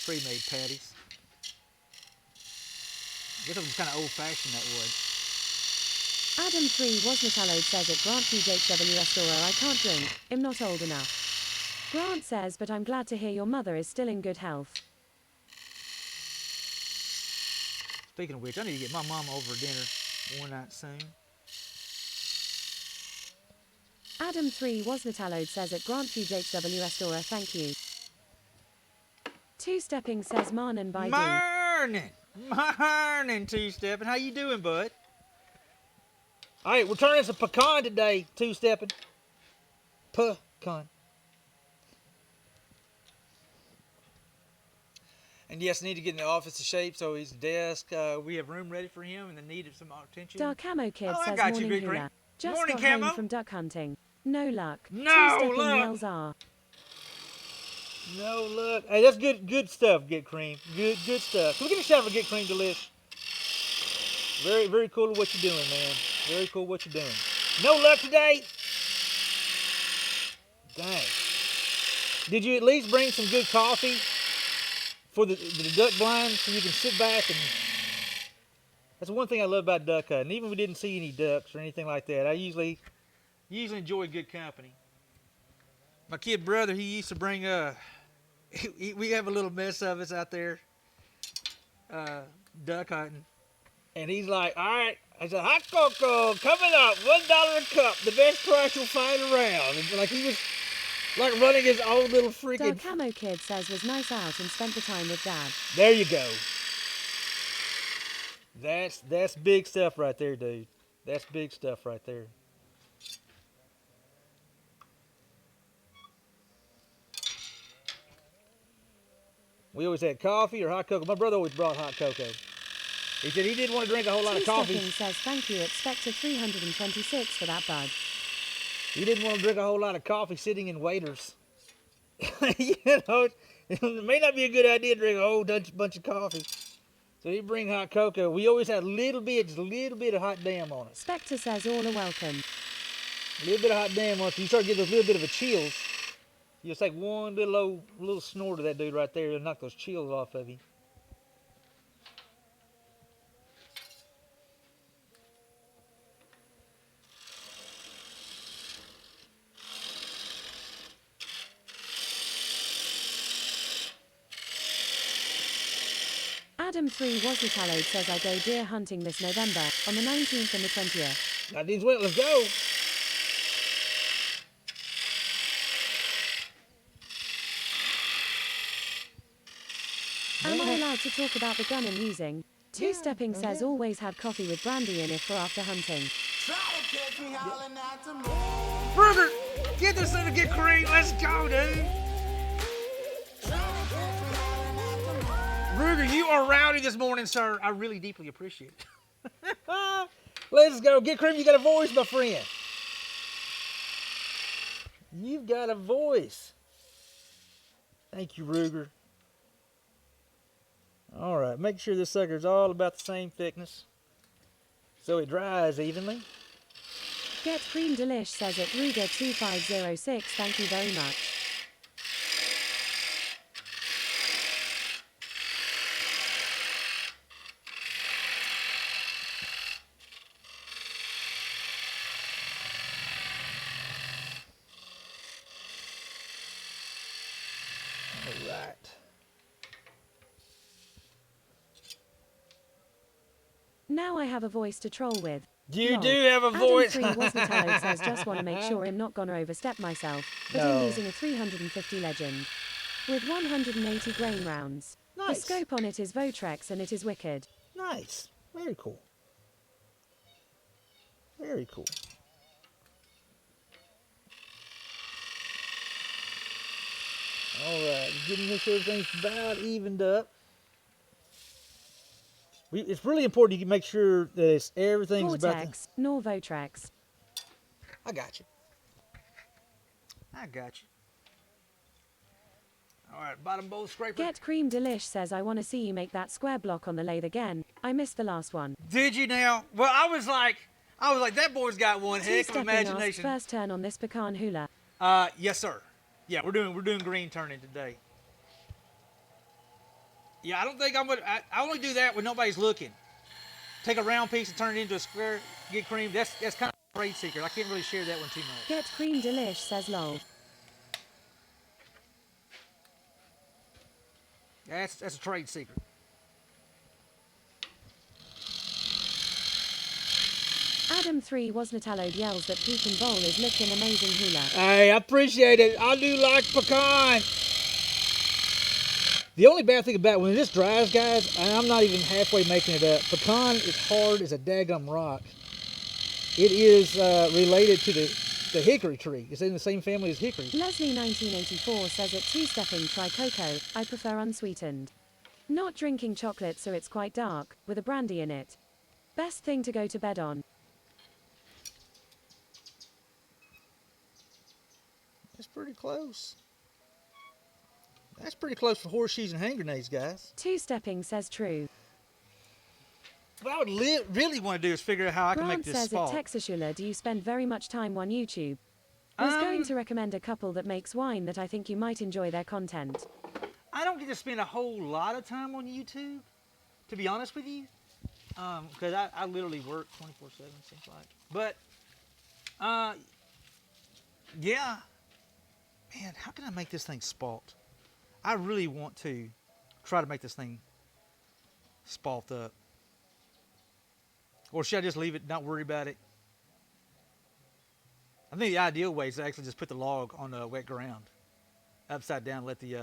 pre-made patties. I guess I'm kind of old-fashioned that way. Adam 3 was not allowed says at Grant PJW restaurant I can't drink, I'm not old enough. Grant says but I'm glad to hear your mother is still in good health. Speaking of which, I need to get my mama over for dinner one night soon. Adam 3 was not allowed says at Grant PJW restaurant thank you. Two-stepping says Marnin by D. Morning, Two-stepping. How you doing, bud? All right, we're turning some pecan today, Two-stepping. Pecan. And yes, I need to get in the office to shape, so his desk, we have room ready for him and the need of some attention. Dark Camo Kid I says got you, morning Big hula. Green. Just Morning, got Camo. home from duck hunting. No luck. No Two-stepping luck. yells are. No look. Hey, that's good stuff, Get Cream. Good stuff. Can we get a shout for Get Cream Delish? Very cool what you're doing, man. Very cool what you're doing. No luck today? Dang. Did you at least bring some good coffee for the duck blind so you can sit back and... That's one thing I love about duck hunting. Even if we didn't see any ducks or anything like that, I usually enjoy good company. My kid brother, he used to bring we have a little mess of us out there duck hunting. And he's like, all right. I said, hot cocoa coming up, $1 a cup, the best price you'll find around. And like he was like running his own little freaking. Doug Camo Kid says was nice out and spent the time with Dad. There you go. That's big stuff right there, dude. That's big stuff right there. We always had coffee or hot cocoa. My brother always brought hot cocoa. He said he didn't want to drink a whole lot of coffee. Two says thank you, expect a 326 for that bud. He didn't want to drink a whole lot of coffee sitting in waiters. You know, it may not be a good idea to drink a whole bunch of coffee. So he'd bring hot cocoa. We always had just a little bit of hot damn on it. Spectre says all are welcome. A little bit of hot damn on it. So you start getting those little bit of a chills. You just take one little snort of that dude right there and knock those chills off of you. Adam 3 Wasn't says I go deer hunting this November, on the 19th and the 20th. That means let's go. Am I allowed to talk about the gun I'm using? Two-stepping says always have coffee with brandy in it for after hunting. Try to catch me howling at the moon. Brother, get this thing to get cream. Let's go, dude. Ruger, you are rowdy this morning, sir. I really deeply appreciate it. Let's go. Get cream. You got a voice, my friend. You've got a voice. Thank you, Ruger. All right. Make sure this sucker's all about the same thickness so it dries evenly. Get Cream Delish says at Ruger 2506, thank you very much. All right. Now I have a voice to troll with. You Lol. do have a Adam voice. 3 Wasn't says just want to make sure I'm not gonna overstep myself, but I'm No. using a 350 Legend. With 180 grain rounds. The Nice. scope on it is Votrex and it is wicked. Nice. Very cool. Very cool. All right, getting this everything's about evened up. It's really important you can make sure that everything's about. Vortex, nor Votrex. I got you. I got you. All right, bottom bowl scraper. Get Cream Delish says I want to see you make that square block on the lathe again. I missed the last one. Did you now? Well, I was like, that boy's got one heck of Two-stepping asks imagination. first turn on this pecan hula. Yes, sir. Yeah, we're doing green turning today. Yeah, I don't think I'm gonna. I only do that when nobody's looking. Take a round piece and turn it into a square. Get cream. That's kind of a trade secret. I can't really share that one too much. Get Cream Delish says lol. That's a trade secret. Adam 3 Wasn't yells that Pecan Bowl is looking amazing hula. Hey, I appreciate it. I do like pecan. The only bad thing about when this dries, guys, and I'm not even halfway making it up, pecan is hard as a daggum rock. It is related to the hickory tree. It's in the same family as hickory. Leslie 1984 says at two-stepping try cocoa, I prefer unsweetened. Not drinking chocolate so it's quite dark, with a brandy in it. Best thing to go to bed on. That's pretty close. That's pretty close for horseshoes and hand grenades, guys. Two-stepping says true. What I would really want to do is figure out how I can Grant make this says fall. at Texashula, do you spend very much time on YouTube? Was going to recommend a couple that makes wine that I think you might enjoy their content. I don't get to spend a whole lot of time on YouTube, to be honest with you, because I literally work 24/7, seems like. But, yeah, man, how can I make this thing spalt? I really want to try to make this thing spalt up. Or should I just leave it, not worry about it? I think the ideal way is to actually just put the log on the wet ground, upside down, let the,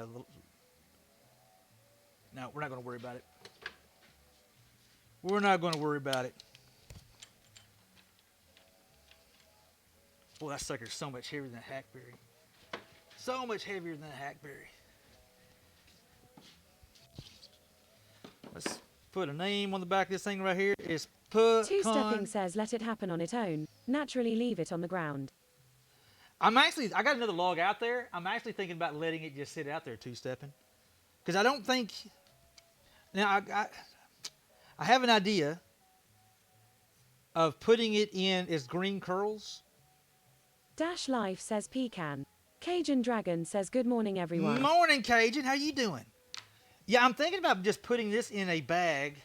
no, we're not going to worry about it. We're not going to worry about it. Boy, that sucker's so much heavier than a hackberry. So much heavier than a hackberry. Let's put a name on the back of this thing right here. It's Two-stepping says let it happen on its own. Naturally leave it on the ground. I got another log out there. I'm actually thinking about letting it just sit out there two-stepping. Because I don't think, now I have an idea of putting it in its green curls. Dash Life says pecan. Cajun Dragon says good morning everyone. Morning, Cajun. How you doing? Yeah, I'm thinking about just putting this in a bag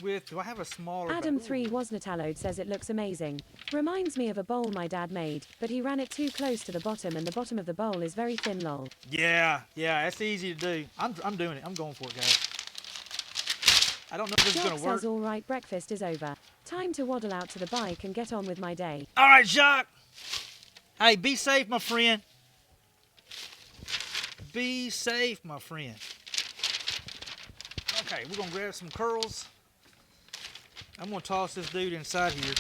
with, do I have a smaller Adam bag? 3 Wasnatallowed says it looks amazing. Reminds me of a bowl my dad made, but he ran it too close to the bottom and the bottom of the bowl is very thin lol. Yeah, that's easy to do. I'm doing it. I'm going for it, guys. I don't know if this is Jock going to work. says all right, breakfast is over. Time to waddle out to the bike and get on with my day. All right, Jacques. Hey, be safe, my friend. Be safe, my friend. Okay, we're going to grab some curls. I'm going to toss this dude inside here.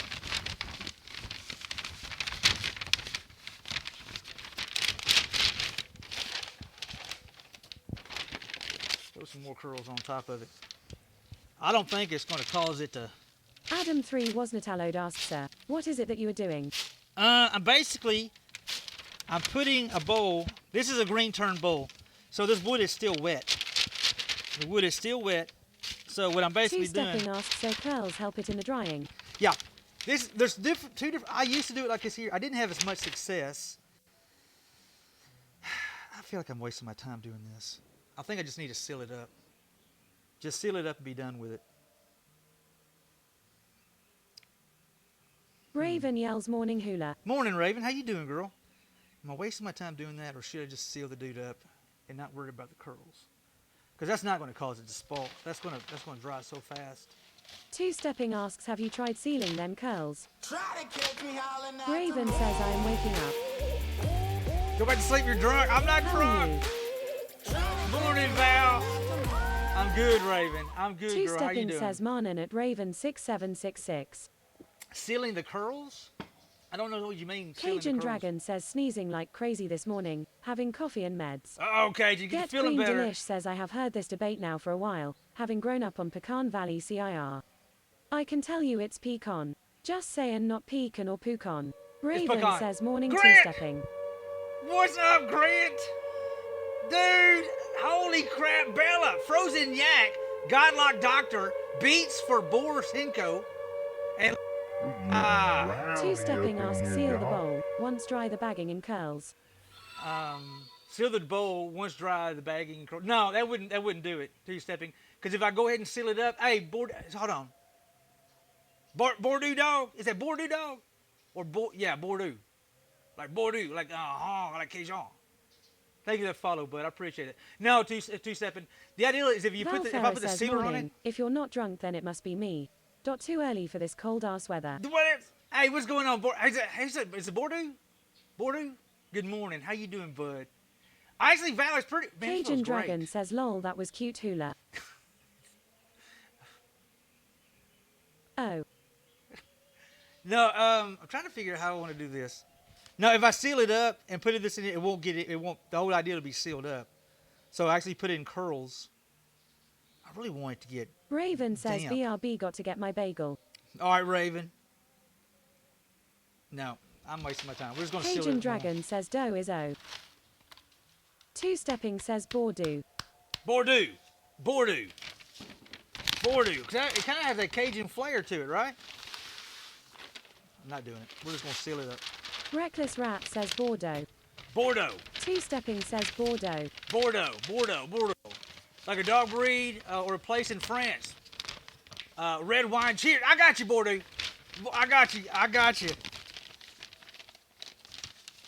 Throw some more curls on top of it. I don't think it's going to cause it to... Adam 3 Wasnatallowed asks sir, what is it that you are doing? I'm putting a bowl. This is a green turn bowl. So this wood is still wet. The wood is still wet. So what I'm basically doing... Two-stepping asks so curls help it in the drying. Yeah. There's two different... I used to do it like this here. I didn't have as much success. I feel like I'm wasting my time doing this. I think I just need to seal it up. Just seal it up and be done with it. Raven yells morning hula. Morning, Raven. How you doing, girl? Am I wasting my time doing that, or should I just seal the dude up and not worry about the curls? Because that's not going to cause it to spalt. That's going to dry so fast. Two-stepping asks have you tried sealing them curls? Try to catch me howling at Raven the says I am waking up. Go back to sleep. You're drunk. I'm not How are drunk. you? Morning, Val. I'm good, Raven. I'm good, girl. How you Two-stepping doing? says Marnin at Raven 6766. Sealing the curls? I don't know what you mean. sealing the Cajun curls. Dragon says sneezing like crazy this morning, having coffee and meds. Okay, you Get feeling Queen better. Delish says I have heard this debate now for a while, having grown up on Pecan Valley CIR. I can tell you it's pecan. Just saying, not pecan or pucon. Raven pecan. says morning Grant! two-stepping. What's up, Grant? Dude, holy crap, Bella, Frozen Yak, Godlock Doctor, Beats for Boris Hinko, and Two-stepping asks seal the bowl, once dry the bagging in curls. seal the bowl once dry, the bagging. No, that wouldn't do it. Two-stepping, because if I go ahead and seal it up, hey, hold on. Bordeaux dog, is that Bordeaux dog, or Bordeaux, like Bordeaux, like Cajun. Thank you for that follow, bud. I appreciate it. No, two-stepping. The idea is if I put the says sealer on morning. it. If you're not drunk, then it must be me. Too early for this cold-ass weather. Hey, what's going on? Is it Bordeaux? Bordeaux? Good morning. How you doing, bud? Actually, Valer's pretty... Man, it Cajun smells great. Dragon says lol, that was cute hula. Oh. No, I'm trying to figure out how I want to do this. No, if I seal it up and put this in it, the whole idea will be sealed up. So I actually put it in curls. I really want it to get Raven says damp. BRB got to get my bagel. All right, Raven. No, I'm wasting my time. We're just going to seal it Cajun up. Dragon says dough is O. Two-stepping says Bordeaux. Bordeaux. Bordeaux. Bordeaux. It kind of has that Cajun flair to it, right? I'm not doing it. We're just going to seal it up. Reckless Rat says Bordeaux. Bordeaux. Two-stepping says Bordeaux. Bordeaux. Bordeaux. Bordeaux. Like a dog breed or a place in France. Red wine. Cheers. I got you, Bordeaux. I got you. I got you.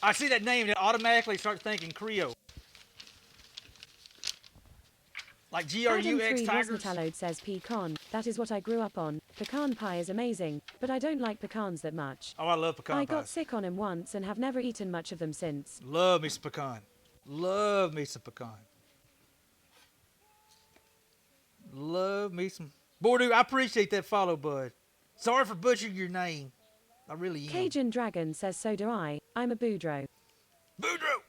I see that name and it automatically starts thinking Creole. Like Adam GRUX 3 Tigers? Wasnatallode says pecan. That is what I grew up on. Pecan pie is amazing, but I don't like pecans that much. Oh, I love pecan I pies. got sick on him once and have never eaten much of them since. Love me some pecan. Love me some pecan. Love me some. Boy, dude, I appreciate that follow, bud. Sorry for butchering your name. I really am. Cajun Dragon says so do I. I'm a Boudreaux. Boudreaux!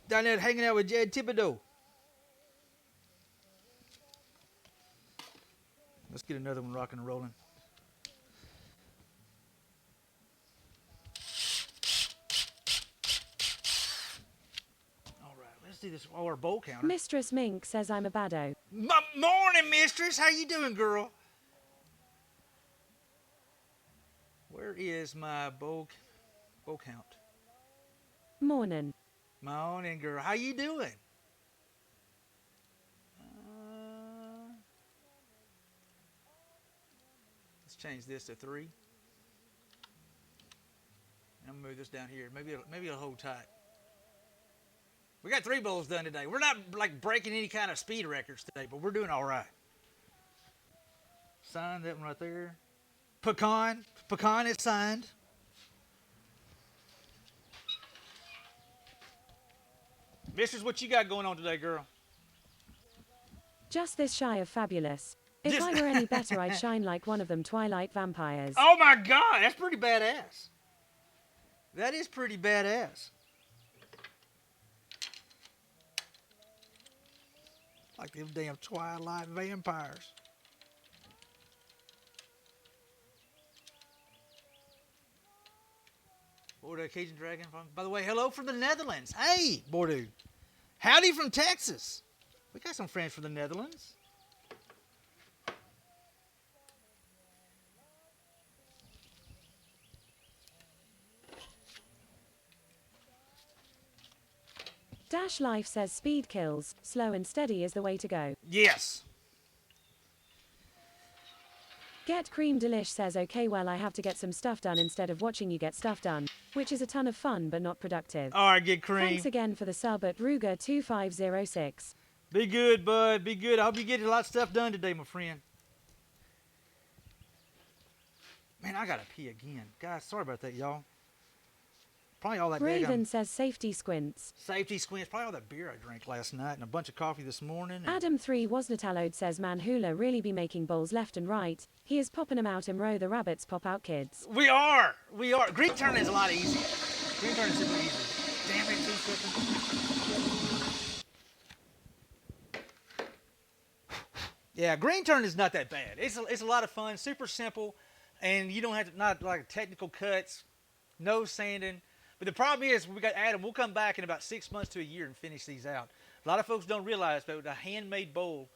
Down there hanging out with Jed Thibodeau. Let's get another one rocking and rolling. All right, let's do this. Oh, our bowl counter. Mistress Mink says I'm a baddo. Morning, mistress. How you doing, girl? Where is my bowl count? Mornin'. Morning, girl. How you doing? Let's change this to 3. I'm gonna move this down here. Maybe it'll hold tight. We got 3 bowls done today. We're not like breaking any kind of speed records today, but we're doing all right. Sign that one right there. Pecan is signed. Mistress, what you got going on today, girl? Just this shy of fabulous. If I were any better, I'd shine like one of them Twilight vampires. Oh my God, that's pretty badass. That is pretty badass. Like them damn Twilight vampires. Bordeaux Cajun Dragon. By the way, hello from the Netherlands. Hey, Bordeaux. Howdy from Texas. We got some friends from the Netherlands. Dash Life says speed kills, slow and steady is the way to go. Yes. Get Cream Delish says okay, well I have to get some stuff done instead of watching you get stuff done, which is a ton of fun but not productive. All right, get Cream. Thanks again for the sub at Ruger2506. Be good, bud. Be good. I hope you get a lot of stuff done today, my friend. Man, I gotta pee again. Guys, sorry about that, y'all. Probably all that Raven says safety squints. safety squints. Probably all that beer I drank last night and a bunch of coffee this morning. Adam 3 Wasnatallode says man hula really be making bowls left and right. He is popping them out in row the rabbits pop out kids. We are. Green turning is a lot easier. Green turning is super easy. Damn it, 2 seconds. Yeah, green turn is not that bad. It's a lot of fun, super simple, and you don't have to, not like technical cuts, no sanding. But the problem is, we got Adam, we'll come back in about 6 months to a year and finish these out. A lot of folks don't realize, but with a handmade bowl,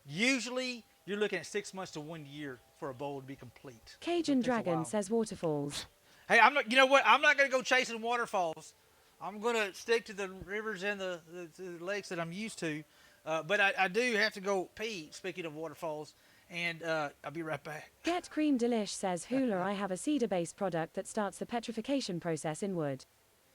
usually you're looking at 6 months to 1 year for a bowl to be complete. Cajun Dragon says waterfalls. Hey, you know what? I'm not going to go chasing waterfalls. I'm going to stick to the rivers and the lakes that I'm used to. But I do have to go pee, speaking of waterfalls, and I'll be right back. Get Cream Delish says hula I have a cedar-based product that starts the petrification process in wood.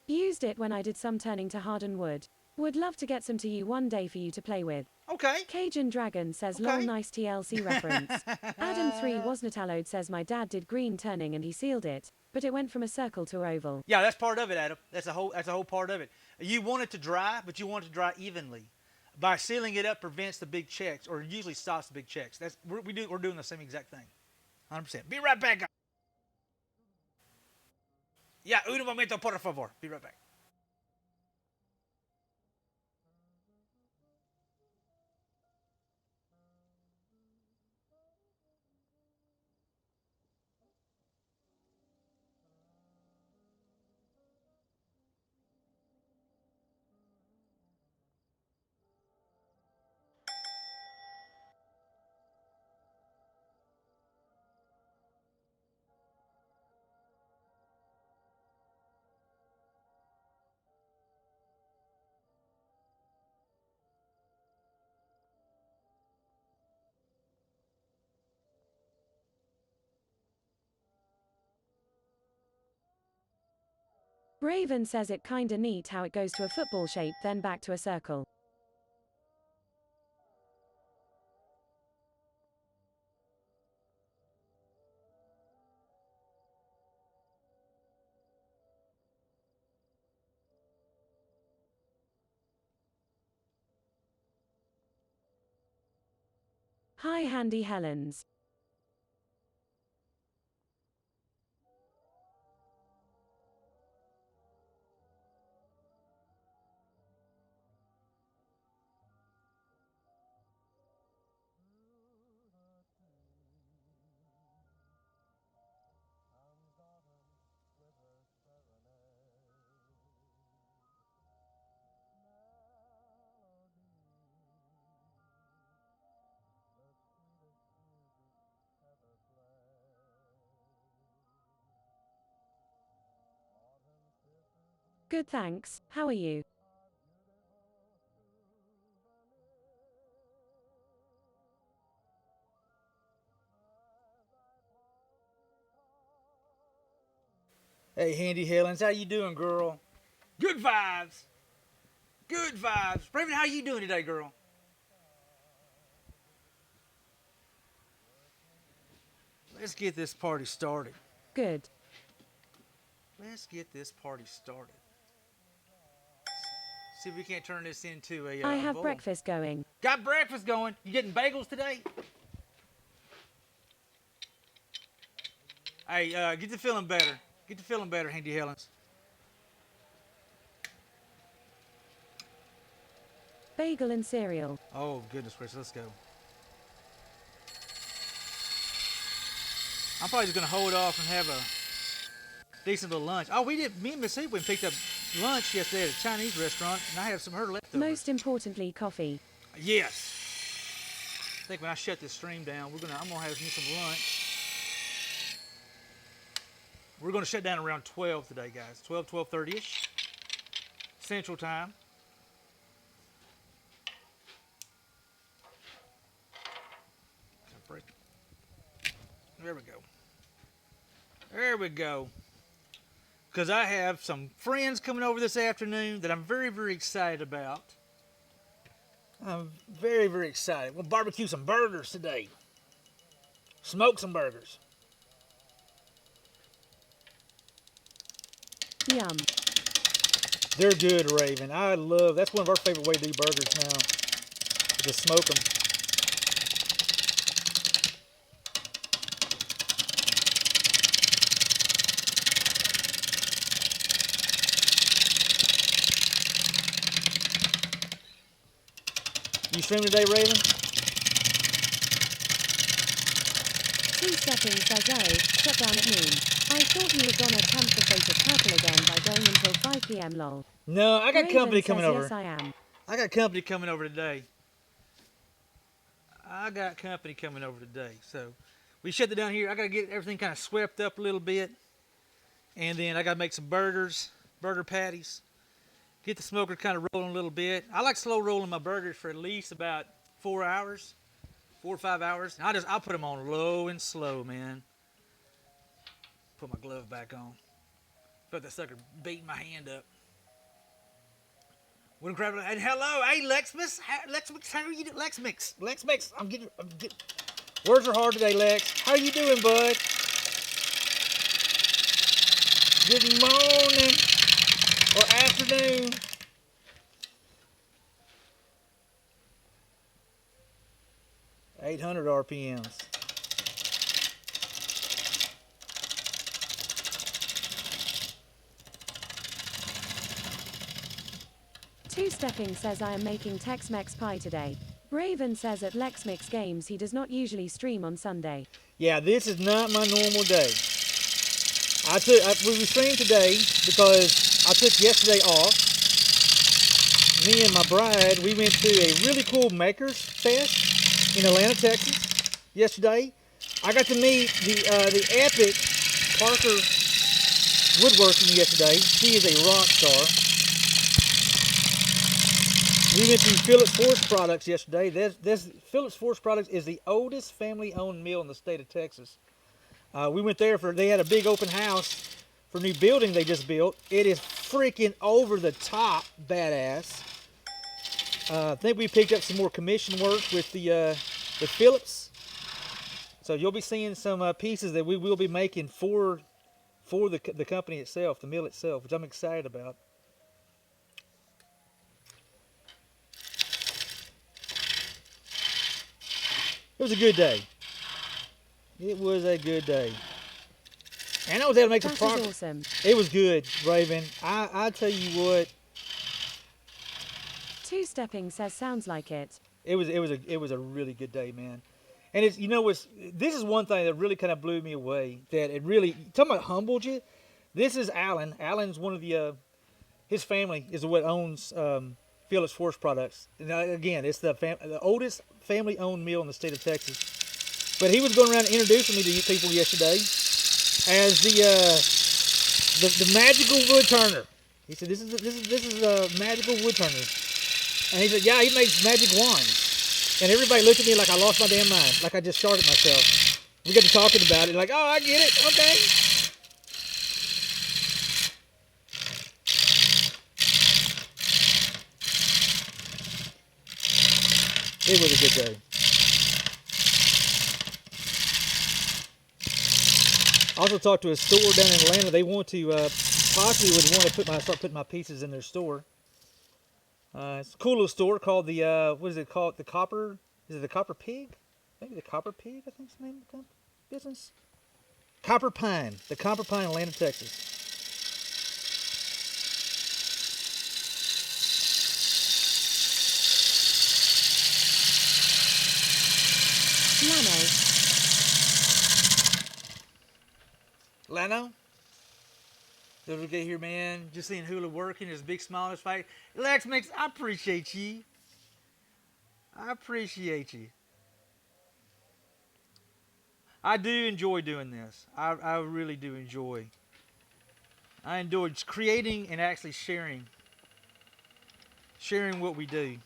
Used it when I did some turning to harden wood. Would love to get some to you one day for you to play with. Okay. Cajun Dragon says Okay. lol nice TLC reference. Adam 3 Wasnatallode says my dad did green turning and he sealed it, but it went from a circle to oval. Yeah, that's part of it, Adam. That's a whole part of it. You want it to dry, but you want it to dry evenly. By sealing it up prevents the big checks, or usually stops the big checks. We're doing the same exact thing. 100%. Be right back, guys. Yeah, un momento, por favor. Be right back. Raven says it kinda neat how it goes to a football shape then back to a circle. Hi, Handy Helens. Good, thanks. How are you? Hey, Handy Helens, how you doing, girl? Good vibes. Good vibes. Raven, how you doing today, girl? Let's get this party started. Good. Let's get this party started. See if we can't turn this into a I have bowl. breakfast going. Got breakfast going. You getting bagels today? Hey, get to feeling better. Get to feeling better, Handy Helens. Bagel and cereal. Oh, goodness gracious. Let's go. I'm probably just going to hold off and have a decent little lunch. Oh, me and Miss Hoop went and picked up lunch yesterday at a Chinese restaurant, and I have some of her leftovers. Most importantly, coffee. Yes. I think when I shut this stream down, I'm gonna have me some lunch. We're gonna shut down around 12 today, guys. 12:30ish Central Time. Break. There we go. There we go. Because I have some friends coming over this afternoon that I'm very, very excited about. I'm very, very excited. We'll barbecue some burgers today. Smoke some burgers. Yum. They're good, Raven. That's one of our favorite ways to do burgers now. Just smoke them. You stream today, Raven? 2 seconds says oh, shut down at noon. I thought you were gonna tempt the fate of purple again by going until 5 p.m. lol. No, I got Raven company says, coming over. Yes, I am. I got company coming over today. So we shut it down here. I got to get everything kind of swept up a little bit. And then I got to make some burger patties. Get the smoker kind of rolling a little bit. I like slow rolling my burgers for at least about 4 hours, 4 or 5 hours. And I'll put them on low and slow, man. Put my glove back on. Felt that sucker beating my hand up. And hello, hey Lexmix, how are you doing? Lexmix, I'm getting. Words are hard today, Lex. How you doing, bud? Good morning or afternoon. .800 RPMs. Two Stepping says I am making Tex-Mex pie today. Raven says at Lexmix Games he does not usually stream on Sunday. Yeah, this is not my normal day. We streamed today because I took yesterday off. Me and my bride, we went to a really cool Makers Fest in Atlanta, Texas yesterday. I got to meet the epic Parker Woodworking yesterday. She is a rock star. We went to Phillips Forest Products yesterday. This Phillips Forest Products is the oldest family-owned mill in the state of Texas. We went there they had a big open house for a new building they just built. It is freaking over the top badass. I think we picked up some more commission work with with Phillips. So you'll be seeing some pieces that we will be making for the company itself, the mill itself, which I'm excited about. It was a good day. It was a good day. And I was able to make some That is progress. awesome. It was good, Raven. I tell you what, Two-stepping says sounds like it. it was a really good day, man. And it's this is one thing that really kind of blew me away. That it really talking about humbled you. This is Alan. Alan's one of the his family is what owns Phillips Forest Products. Now, again, it's the oldest family-owned mill in the state of Texas. But he was going around introducing me to you people yesterday as the magical wood turner. He said, "This is a magical wood turner," and he said, "Yeah, he makes magic wands." And everybody looked at me like I lost my damn mind, like I just started myself. We got to talking about it, like, "Oh, I get it, okay." It was a good day. I also talked to a store down in Atlanta. They want to possibly would want to start putting my pieces in their store. It's a cool little store called the what is it called? The Copper? Is it the Copper Pig? Maybe the Copper Pig. I think is the name of the business. Copper Pine. The Copper Pine, Atlanta, Texas. Lano? Don't forget here, man. Just seeing Hula working, his big smile on his face. Lex Mix, I appreciate you. I appreciate you. I do enjoy doing this. I really do enjoy. I enjoy creating and actually sharing what we do.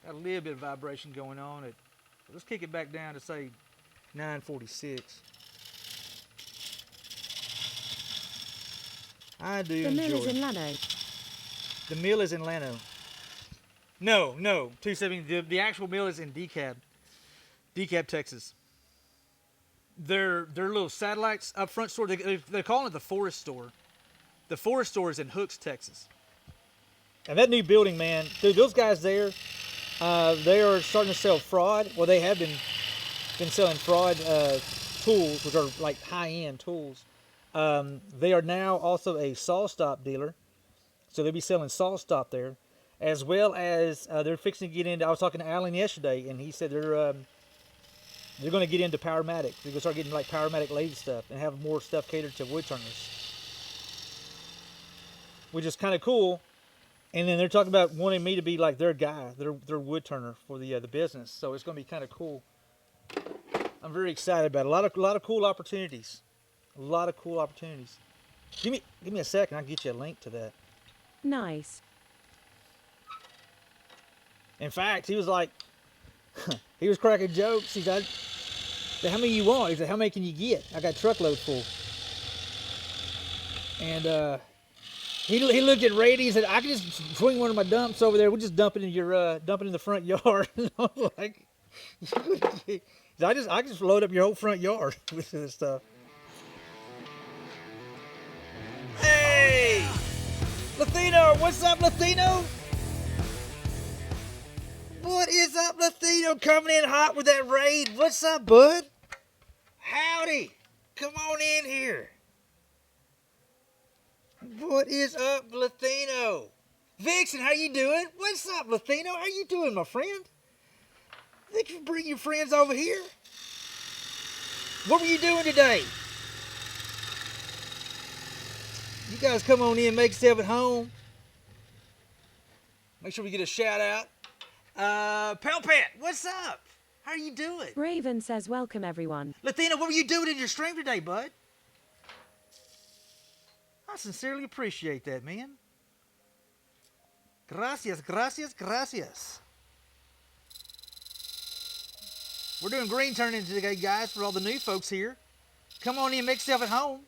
Got a little bit of vibration going on. Let's kick it back down to say 946. I do enjoy. The mill is in Llano. The mill is in Llano. No, 270. The actual mill is in DeKalb, Texas. Their little satellites up front store. They're calling it the Forest Store. The Forest Store is in Hooks, Texas. And that new building, man, dude, those guys there, they are starting to sell fraud. Well, they have been selling fraud tools, which are like high-end tools. They are now also a saw stop dealer, so they'll be selling saw stop there, as well as they're fixing to get into. I was talking to Alan yesterday, and he said they're going to get into Powermatic. They're going to start getting like Powermatic lathe stuff and have more stuff catered to wood turners, which is kind of cool. And then they're talking about wanting me to be like their guy, their wood turner for the business. So it's going to be kind of cool. I'm very excited about it. A lot of cool opportunities. A lot of cool opportunities. Give me a second. I'll get you a link to that. Nice. In fact, he was like, he was cracking jokes. He said, "How many you want?" He said, "How many can you get? I got a truckload full." And he looked at Rady. He said, "I can just swing one of my dumps over there. We'll just dump it in your dump it in the front yard." And I was like, I just load up your whole front yard with this stuff. Hey, Latino, what's up, Latino? What is up, Latino? Coming in hot with that raid. What's up, bud? Howdy. Come on in here. What is up, Latino? Vixen, how you doing? What's up, Latino? How you doing, my friend? Think you bring your friends over here? What were you doing today? You guys come on in, make yourself at home. Make sure we get a shout out. Pal Pat, what's up? How are you doing? Raven says welcome everyone. Latina, what were you doing in your stream today, bud? I sincerely appreciate that, man. Gracias, gracias, gracias. We're doing green turning today, guys, for all the new folks here. Come on in, make yourself at home.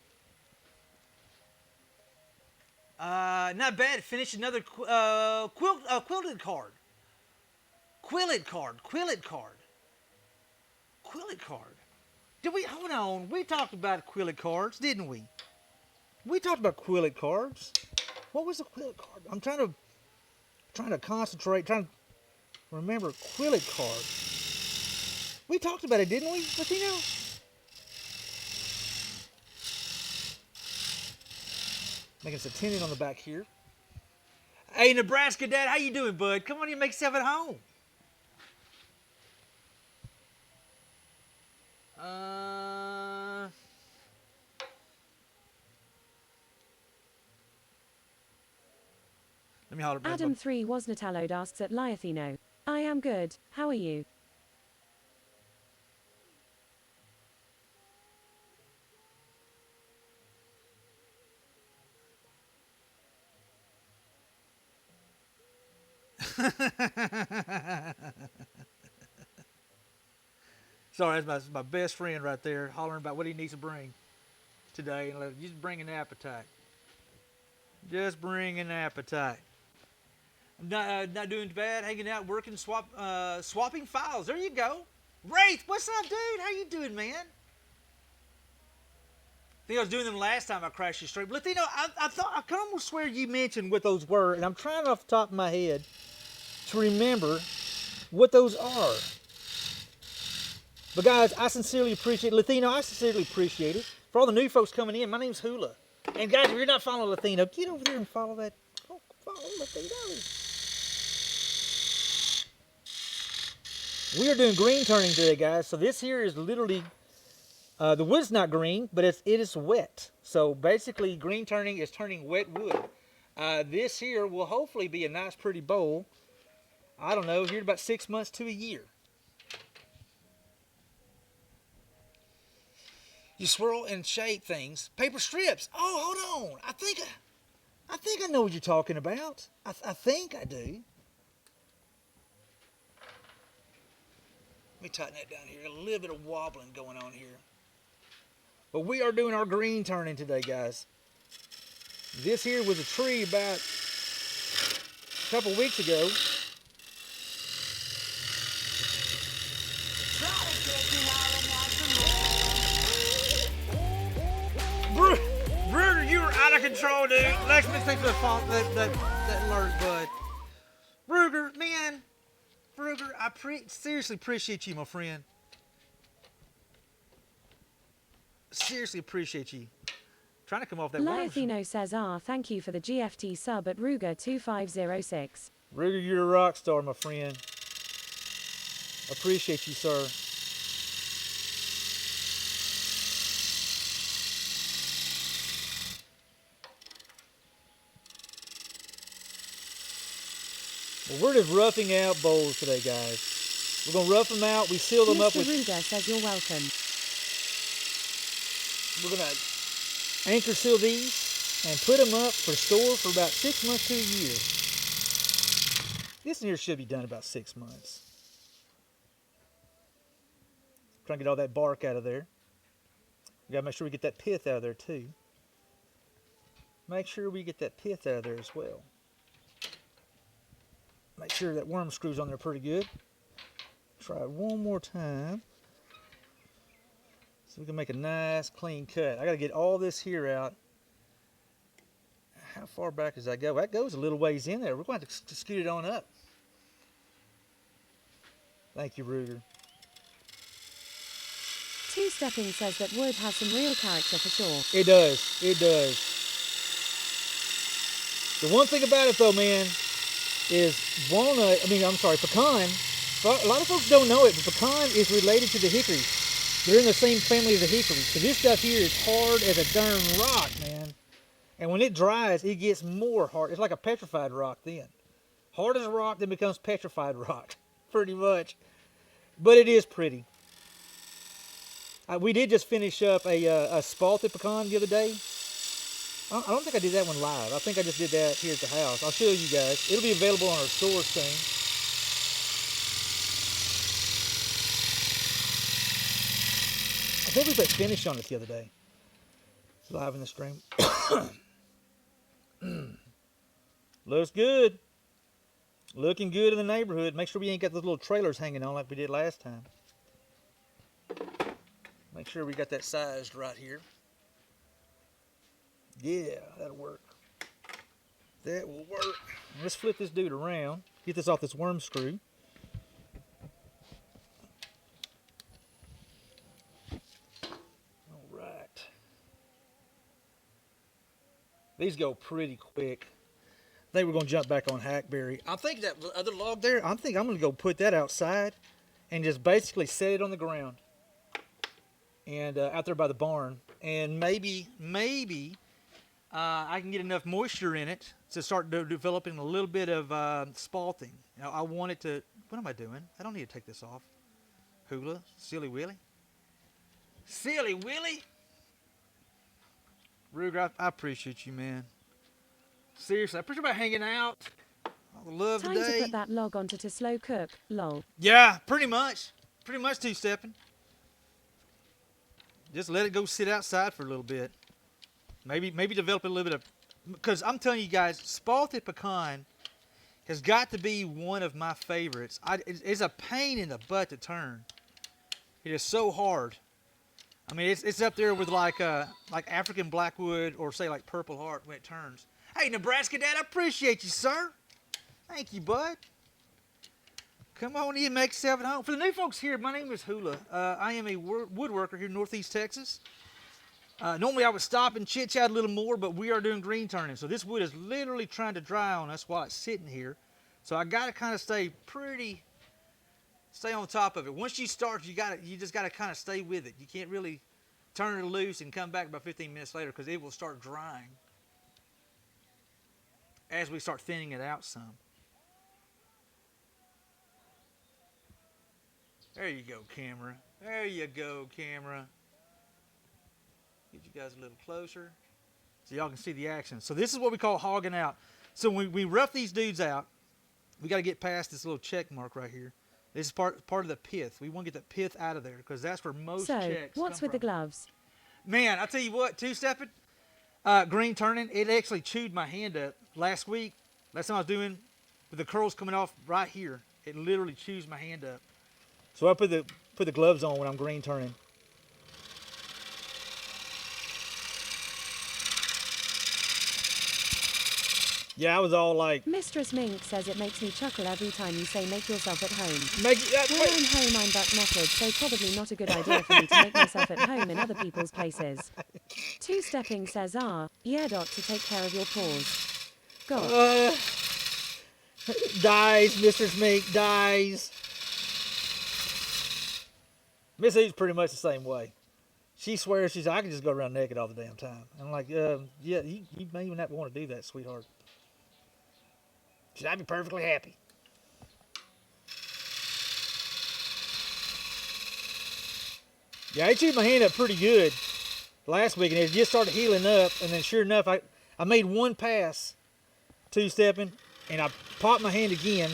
Not bad. Finished another quilted card. Quilted card. Did we? Hold on. We talked about quilted cards, didn't we? We talked about quilted cards. What was the quilted card? I'm trying to concentrate. Remember, Quillet card. We talked about it, didn't we, Latino? Making us a tendon on the back here. Hey, Nebraska Dad, how you doing, bud? Come on in, make yourself at home. Let me holler at Adam 3 was Natallod asks at Liathino. I am good, how are you? Sorry, that's my best friend right there, hollering about what he needs to bring today, and just bring an appetite. Just bring an appetite. I'm not doing bad, hanging out, working, swapping files. There you go. Wraith, what's up, dude? How you doing, man? I think I was doing them last time I crashed your stream. Latino, I can almost swear you mentioned what those were, and I'm trying off the top of my head to remember what those are. But guys, I sincerely appreciate it. Latino, I sincerely appreciate it. For all the new folks coming in, my name's Hula. And guys, if you're not following Latino, get over there and follow that. Oh, follow Latino. We are doing green turning today, guys. So this here is literally, the wood's not green, but it is wet. So basically, green turning is turning wet wood. This here will hopefully be a nice, pretty bowl. I don't know, here in about 6 months to a year. You swirl and shape things. Paper strips. Oh, hold on. I think I know what you're talking about. I think I do. Let me tighten that down here. A little bit of wobbling going on here. But we are doing our green turning today, guys. This here was a tree about a couple weeks ago. Bruder, you were out of control, dude. Lex, thanks for that alert, bud. Ruger, man. Ruger, I seriously appreciate you, my friend. Seriously appreciate you. Trying to come off that Liathino says, thank you for the GFT sub at Ruger2506. Ruger, you're a rock star, my friend. Appreciate you, sir. Well, we're just roughing out bowls today, guys. We're going to rough them out. We seal them up with... Mr. Ruger says you're welcome. We're going to anchor seal these and put them up for store for about 6 months to a year. This in here should be done about 6 months. Trying to get all that bark out of there. We got to make sure we get that pith out of there too. Make sure we get that pith out of there as well. Make sure that worm screw's on there pretty good. Try it one more time. So we can make a nice clean cut. I got to get all this here out. How far back does that go? That goes a little ways in there. We're going to have to scoot it on up. Thank you, Ruger. Two Stepping says that wood has some real character for sure. It does. It does. The one thing about it though, man, is pecan. A lot of folks don't know it, but pecan is related to the hickory. They're in the same family as the hickory. So this stuff here is hard as a darn rock, man. And when it dries, it gets more hard. It's like a petrified rock then. Hard as a rock, then becomes petrified rock, pretty much. But it is pretty. We did just finish up a spalted pecan the other day. I don't think I did that one live. I think I just did that here at the house. I'll show you guys. It'll be available on our store soon. I think we put finish on it the other day. It's live in the stream. Looks good. Looking good in the neighborhood. Make sure we ain't got those little trailers hanging on like we did last time. Make sure we got that sized right here. Yeah, that'll work. That will work. Let's flip this dude around. Get this off this worm screw. These go pretty quick. I think we're going to jump back on hackberry. I think that other log there, I think I'm going to go put that outside and just basically set it on the ground. And out there by the barn. And maybe I can get enough moisture in it to start developing a little bit of spalting. Now, I want it to, what am I doing? I don't need to take this off. Hula, silly Willy. Silly Willy. Ruger, I appreciate you, man. Seriously, I appreciate about hanging out. All the love Time today. to put that log onto to slow cook, lol. Yeah, pretty much. Pretty much two-stepping. Just let it go sit outside for a little bit. Maybe develop a little bit of, because I'm telling you guys, spalted pecan has got to be one of my favorites. It's a pain in the butt to turn. It is so hard. I mean, it's up there with like African Blackwood or say like Purple Heart when it turns. Hey, Nebraska Dad, I appreciate you, sir. Thank you, bud. Come on in, make yourself at home. For the new folks here, my name is Hula. I am a woodworker here in Northeast Texas. Normally I would stop and chit-chat a little more, but we are doing green turning. So this wood is literally trying to dry on us while it's sitting here. So I got to kind of stay on top of it. Once you start, you just got to kind of stay with it. You can't really turn it loose and come back about 15 minutes later because it will start drying as we start thinning it out some. There you go, camera. There you go, camera. Get you guys a little closer so y'all can see the action. So this is what we call hogging out. So when we rough these dudes out, we got to get past this little check mark right here. This is part of the pith. We want to get the pith out of there because that's where most checks what's come with the from. gloves? Man, I tell you what, two-stepping, green turning, it actually chewed my hand up last week. Last time I was doing with the curls coming off right here, it literally chews my hand up. So I put the gloves on when I'm green turning. Yeah, I was all like... Mistress Mink says it makes me chuckle every time you say make yourself at home. When When I'm home, I'm buck naked, so probably not a good idea for me to make myself at home in other people's places. Two-stepping says, yeah, Doc, to take care of your paws. God. Dies, Mistress Mink, dies. Miss E's pretty much the same way. She swears, I can just go around naked all the damn time. I'm like, yeah, you may even not want to do that, sweetheart. I'd be perfectly happy. Yeah, I chewed my hand up pretty good last week, and it just started healing up. And then, sure enough, I made one pass, two-stepping, and I popped my hand again.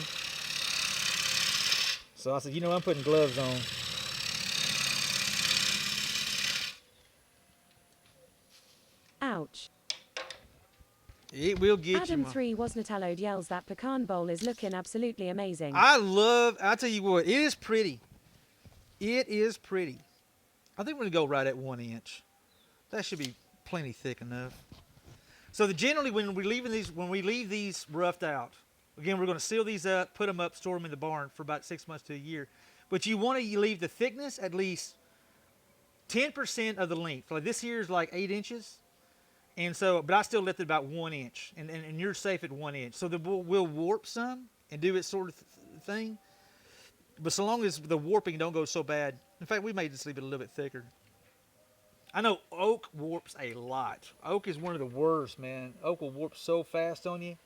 So I said, I'm putting gloves on. Ouch. It will get Adam you. 3 Wasnatallowed yells that pecan bowl is looking absolutely amazing. I'll tell you what, it is pretty. It is pretty. I think we're going to go right at 1 inch. That should be plenty thick enough. So generally when we leave these roughed out, again, we're going to seal these up, put them up, store them in the barn for about 6 months to a year. But you want to leave the thickness at least 10% of the length. Like this here is like 8 inches. And so, but I still left it about 1 inch, and you're safe at 1 inch. So we'll warp some and do it sort of thing. But so long as the warping don't go so bad, in fact, we may just leave it a little bit thicker. I know oak warps a lot. Oak is one of the worst, man. Oak will warp so fast on you.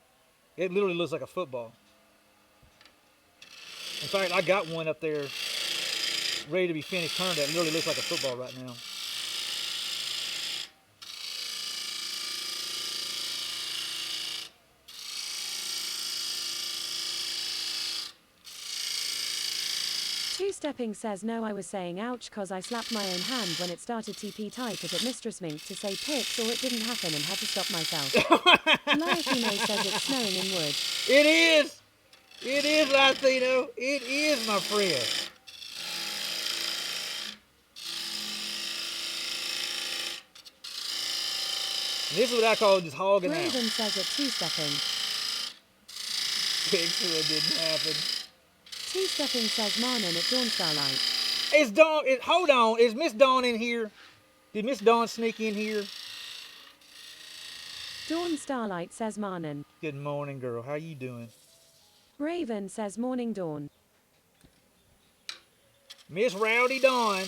It literally looks like a football. In fact, I got one up there ready to be finished turned that literally looks like a football right now. Two-stepping says no, I was saying ouch cause I slapped my own hand when it started TP type it at Mistress Mink to say pics or it didn't happen and had to stop myself. Liathino says it's snowing in wood. It is! It is, Liathino! It is, my friend! And this is what I call just hogging out. Raven says it two-stepping. Picture didn't happen. Two-stepping says Marnon at Dawn Starlight. Is Dawn, hold on, is Miss Dawn in here? Did Miss Dawn sneak in here? Dawn Starlight says Marnin. Good morning, girl. How you doing? Raven says morning Dawn. Miss Rowdy Dawn.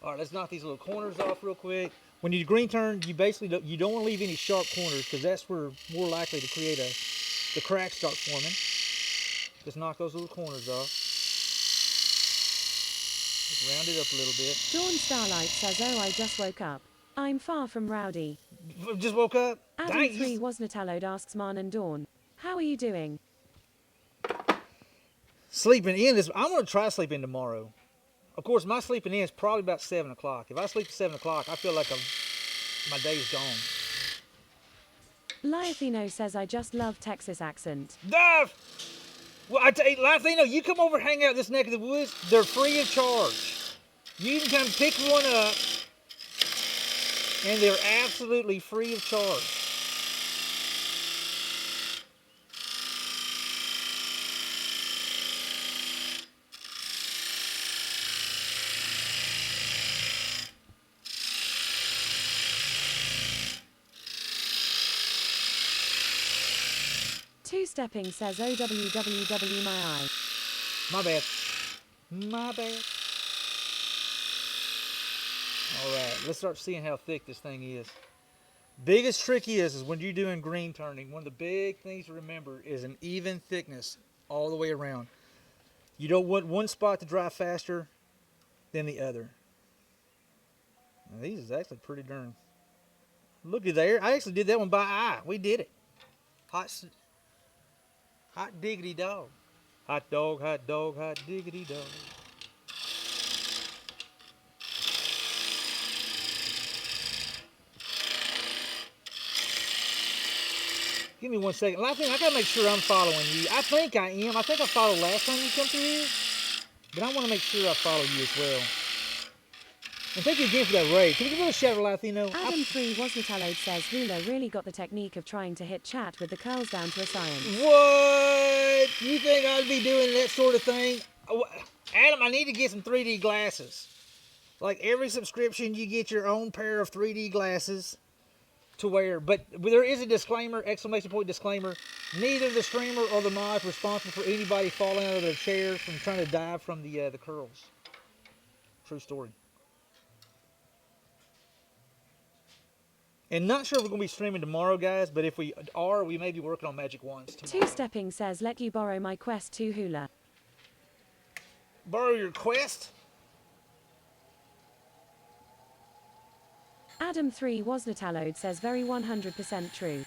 All right, let's knock these little corners off real quick. When you green turn, you basically don't want to leave any sharp corners because that's where more likely to create the cracks start forming. Just knock those little corners off. Just round it up a little bit. Dawn Starlight says, oh, I just woke up. I'm far from rowdy. Just woke up. Adam Dang, 3 Wasnatallowed asks Marnin Dawn. How are you doing? sleeping in this. I'm going to try sleeping tomorrow. Of course, my sleeping in is probably about 7 o'clock. If I sleep at 7 o'clock, I feel like my day's gone. Liathino says, I just love Texas accent. Dive! Well, I tell you, Liathino, you come over and hang out this neck of the woods, they're free of charge. You can come pick one up, and they're absolutely free of charge. Two-stepping says, OWWW my eye. My bad. My bad. All right, let's start seeing how thick this thing is. Biggest trick is when you're doing green turning, one of the big things to remember is an even thickness all the way around. You don't want one spot to dry faster than the other. Now, these is actually pretty darn. Look at there. I actually did that one by eye. We did it. Hot diggity dog. Hot dog, hot dog, hot diggity dog. Give me 1 second. I gotta make sure I'm following you. I think I am. I think I followed last time you come through here. But I want to make sure I follow you as well. And thank you again for that raid. Can you give me a shout out, Liathino? Adam 3 Wasnatallowed says, Hula really got the technique of trying to hit chat with the curls down to a science. What? You think I'd be doing that sort of thing? Adam, I need to get some 3D glasses. Like every subscription, you get your own pair of 3D glasses to wear. But there is a disclaimer, exclamation point disclaimer. Neither the streamer or the mod is responsible for anybody falling out of their chair from trying to dive from the curls. True story. And not sure if we're going to be streaming tomorrow, guys, but if we are, we may be working on Magic Wands tomorrow. Two-stepping says, let you borrow my Quest 2 Hula. Borrow your Quest? Adam 3 Wasnatallowed says, very 100% true.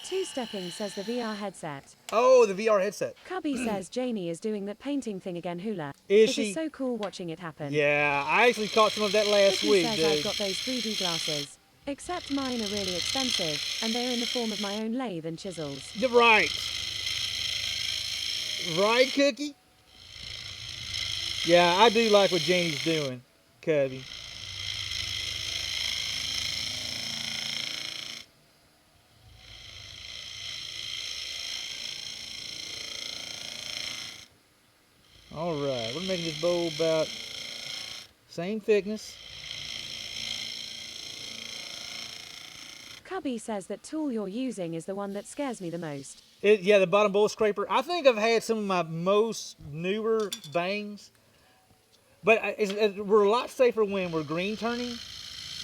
Two-stepping says, the VR headset. Oh, the VR headset. Cubby says, Janie is doing that painting thing again, Hula. Is It she? is so cool watching it happen. Yeah, I actually caught some of that last Vicky week, says, dude. I've got those 3D glasses. Except mine are really expensive, and they're in the form of my own lathe and chisels. You're right. Right, Cookie? Yeah, I do like what Janie's doing, Cubby. All right, we're making this bowl about same thickness. Cubby says that tool you're using is the one that scares me the most. Yeah, the bottom bowl scraper. I think I've had some of my most newer bangs, but we're a lot safer when we're green turning,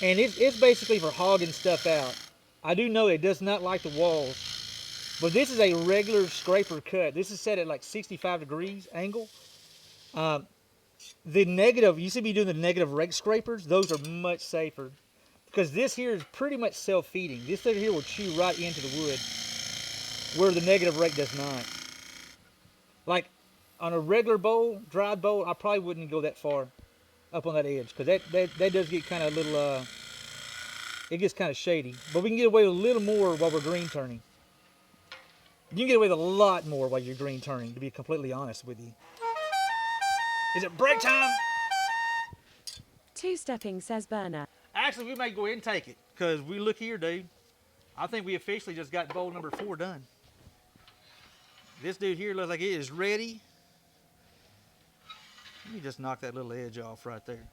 and it's basically for hogging stuff out. I do know it does not like the walls, but this is a regular scraper cut. This is set at like 65 degrees angle. The negative, you should be doing the negative rake scrapers. Those are much safer because this here is pretty much self-feeding. This thing here will chew right into the wood where the negative rake does not. Like on a regular bowl, dried bowl, I probably wouldn't go that far up on that edge because that does get kind of a little, it gets kind of shady. But we can get away with a little more while we're green turning. You can get away with a lot more while you're green turning, to be completely honest with you. Is it break time? Two-stepping says Burner. Actually, we may go ahead and take it because we look here, dude. I think we officially just got bowl number 4 done. This dude here looks like it is ready Let me just knock that little edge off right there.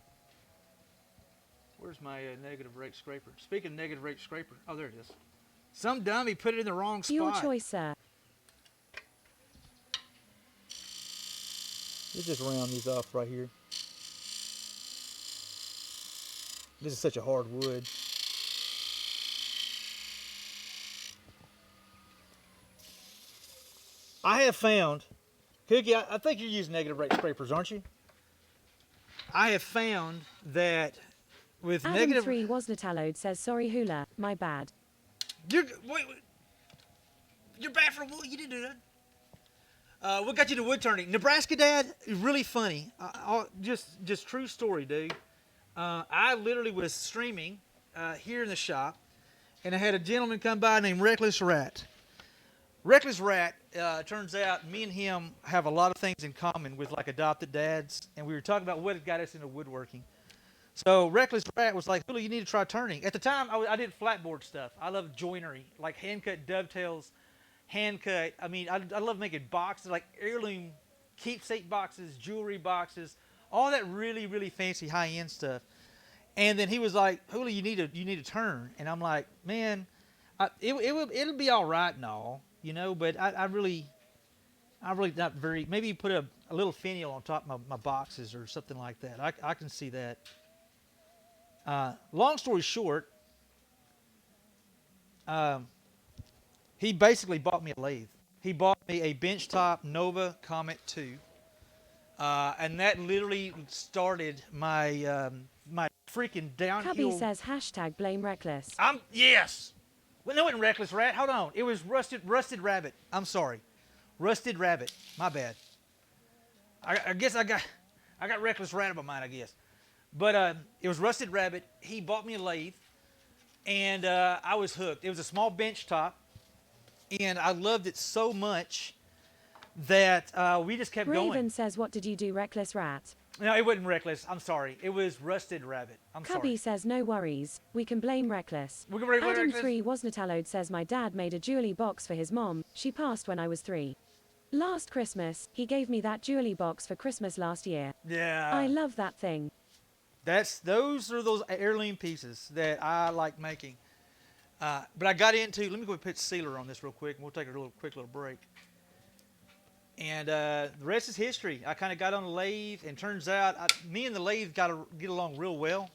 Where's my negative rate scraper? Speaking of negative rate scraper, oh, there it is. Some dummy put it in the wrong spot. Your choice, sir. Let's just round these off right here. This is such a hard wood. I have found, Cookie, I think you're using negative rate scrapers, aren't you? I have found that with Adam negative... 3 was Natallode says, sorry, Hula, my bad. Wait. You're bad for wood. You didn't do that. What got you to wood turning? Nebraska Dad is really funny. Just true story, dude. I literally was streaming here in the shop, and I had a gentleman come by named Reckless Rat. Reckless Rat, turns out me and him have a lot of things in common with like adopted dads, and we were talking about what had got us into woodworking. So Reckless Rat was like, Hula, you need to try turning. At the time, I did flatboard stuff. I love joinery, like hand-cut dovetails, hand-cut. I mean, I love making boxes, like heirloom keepsake boxes, jewelry boxes, all that really, really fancy high-end stuff. And then he was like, Hula, you need to turn. And I'm like, man, it'll be all right and all, you know, but I really not very, maybe put a little finial on top of my boxes or something like that. I can see that. Long story short, he basically bought me a lathe. He bought me a benchtop Nova Comet 2. And that literally started my my freaking downhill. Cubby says hashtag blame Reckless. Yes. Well, no, it wasn't Reckless Rat. Hold on. It was Rusted Rabbit. I'm sorry. Rusted Rabbit. My bad. I guess I got Reckless Rat in my mind, I guess. But it was Rusted Rabbit. He bought me a lathe, and I was hooked. It was a small bench top, and I loved it so much that we just kept going. Raven says, what did you do, Reckless Rat? No, it wasn't Reckless. I'm sorry. It was Rusted Rabbit. I'm Cubby sorry. says, no worries. We can blame Reckless. We can blame Adam Reckless. 3 was Natallode says, my dad made a jewelry box for his mom. She passed when I was 3. Last Christmas, he gave me that jewelry box for Christmas last year. Yeah. I love that thing. Those are those heirloom pieces that I like making. But I got into, let me go and put sealer on this real quick, and we'll take a quick little break. And the rest is history. I kind of got on the lathe, and turns out me and the lathe got to get along real well.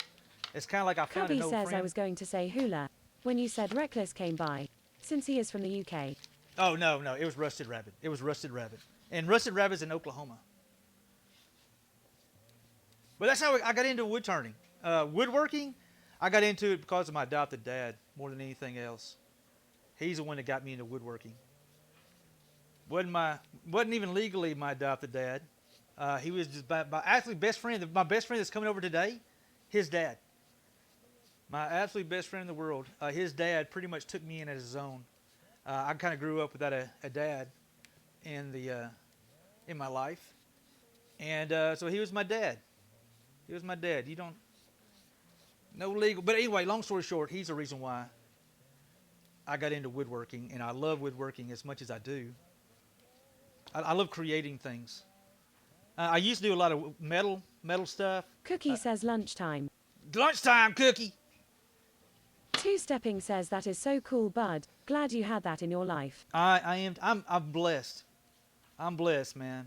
It's kind of like I found Cubby an old says, friend. I was going to say Hula when you said Reckless came by, since he is from the UK. Oh, no, it was Rusted Rabbit. It was Rusted Rabbit. And Rusted Rabbit's in Oklahoma. But that's how I got into wood turning. Woodworking, I got into it because of my adopted dad more than anything else. He's the one that got me into woodworking. Wasn't even legally my adopted dad. He was just actually best friend. My best friend that's coming over today, his dad. My absolute best friend in the world. His dad pretty much took me in as his own. I kind of grew up without a dad in my life, and so he was my dad. He was my dad. No legal. But anyway, long story short, he's the reason why I got into woodworking, and I love woodworking as much as I do. I love creating things. I used to do a lot of metal stuff. Cookie says lunchtime. Lunchtime, Cookie. Two-stepping says, that is so cool, bud. Glad you had that in your life. I am. I'm blessed. I'm blessed, man.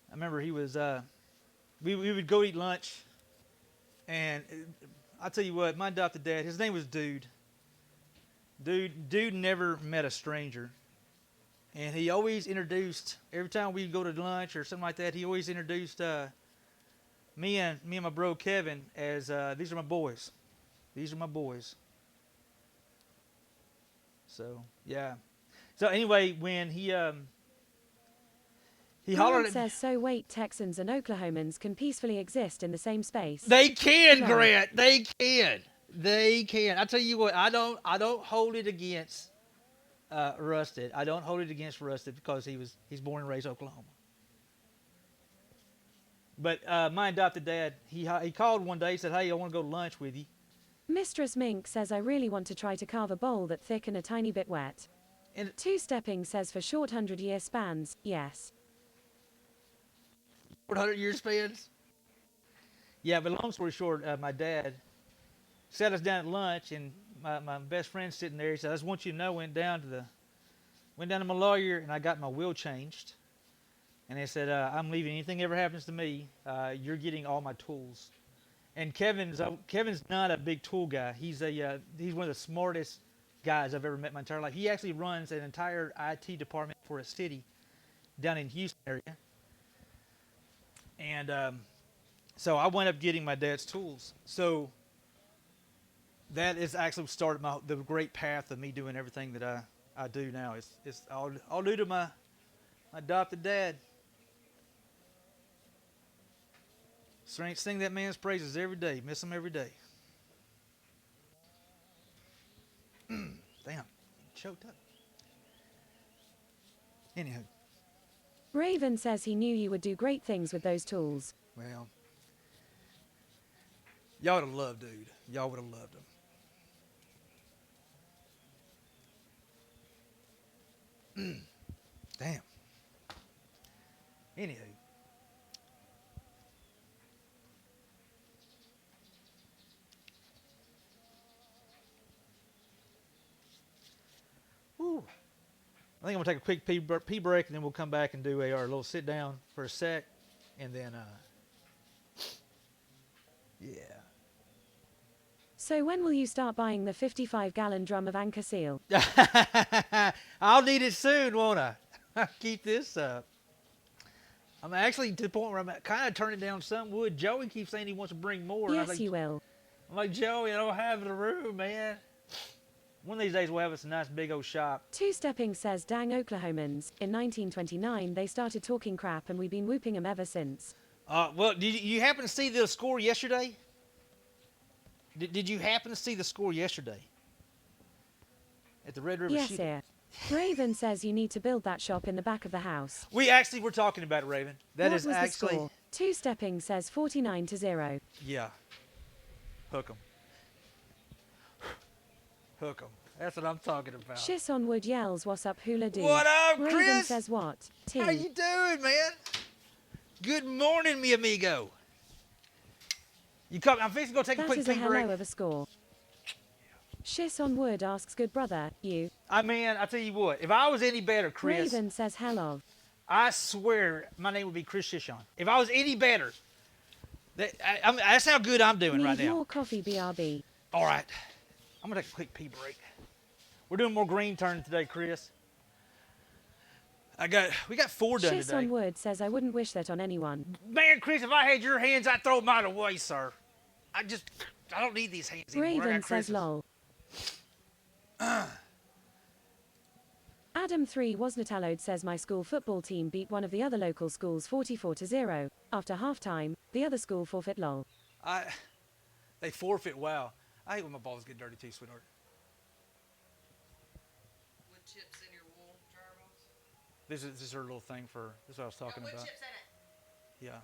I remember he was. We would go eat lunch, and I'll tell you what, my adopted dad, his name was Dude. Dude never met a stranger. And he always introduced, every time we go to lunch or something like that, he always introduced me and my bro Kevin as, these are my boys. These are my boys. So, yeah. So anyway, when he hollered at says, so wait, Texans and Oklahomans can peacefully exist in the same space. They can, No. Grant. They can. They can. I tell you what, I don't hold it against Rusted. I don't hold it against Rusted because he's born and raised Oklahoma. But my adopted dad, he called one day, said, hey, I want to go to lunch with you. Mistress Mink says, I really want to try to carve a bowl that thick and a tiny bit wet. And Two-stepping says, for short 100-year spans, yes. 400-year spans. Yeah, but long story short, my dad sat us down at lunch, and my best friend sitting there. He said, "I just want you to know, went down to my lawyer, and I got my will changed." And they said, "I'm leaving. Anything ever happens to me, you're getting all my tools." And Kevin's not a big tool guy. He's one of the smartest guys I've ever met in my entire life. He actually runs an entire IT department for a city down in Houston area. And so I wound up getting my dad's tools. So that is actually started the great path of me doing everything that I do now. It's all due to my adopted dad. Sing that man's praises every day. Miss him every day. Damn, choked up. Anyhow, Raven says he knew you would do great things with those tools. well, y'all would have loved dude. Y'all would have loved him. Damn. Anywho. Whew. I think I'm gonna take a quick pee break, and then we'll come back and do our little sit down for a sec, and then yeah. So when will you start buying the 55-gallon drum of Anchor Seal? I'll need it soon, won't I? Keep this up. I'm actually to the point where I'm kind of turning down some wood. Joey keeps saying he wants to bring more. Yes, you will. I'm like, Joey, I don't have the room, man. One of these days we'll have us a nice big old shop. Two-stepping says, dang Oklahomans, in 1929 they started talking crap and we've been whooping them ever since. Well, did you happen to see the score yesterday? Did you happen to see the score yesterday? At the Red River Yes, Shooting? sir. Raven says you need to build that shop in the back of the house. We actually were talking about it, Raven. That What is was actually... the score? Two-stepping says 49-0. Yeah. Hook 'em. Hook 'em. That's what I'm talking about. Shiss on Wood yells, what's up, hula doo? What up, Raven Chris? says what? T. How you doing, man? Good morning, mi amigo. I'm fixing to go take a That quick is a pee hello break. of a score. Shiss on Wood asks, good brother, you. I tell you what, if I was any better, Chris, Raven says hell of. I swear my name would be Chris Shishon. If I was any better, that's how good I'm doing Need right now. more coffee, BRB. All right, I'm gonna take a quick pee break. We're doing more green turn today, Chris. We got 4 done Shiss today. on Wood says I wouldn't wish that on anyone. Man, Chris, if I had your hands, I'd throw mine away, sir. I don't need these hands anymore. I Raven got says Chris's. lol. Adam 3 Wasnatallode says my school football team beat one of the other local schools 44-0. After halftime, the other school forfeit lol. They forfeit. Wow. I hate when my balls get dirty too, sweetheart. Wood chips in your wool dryer balls? This is her little thing for. This is what I was talking Wood about. chips in it. Yeah.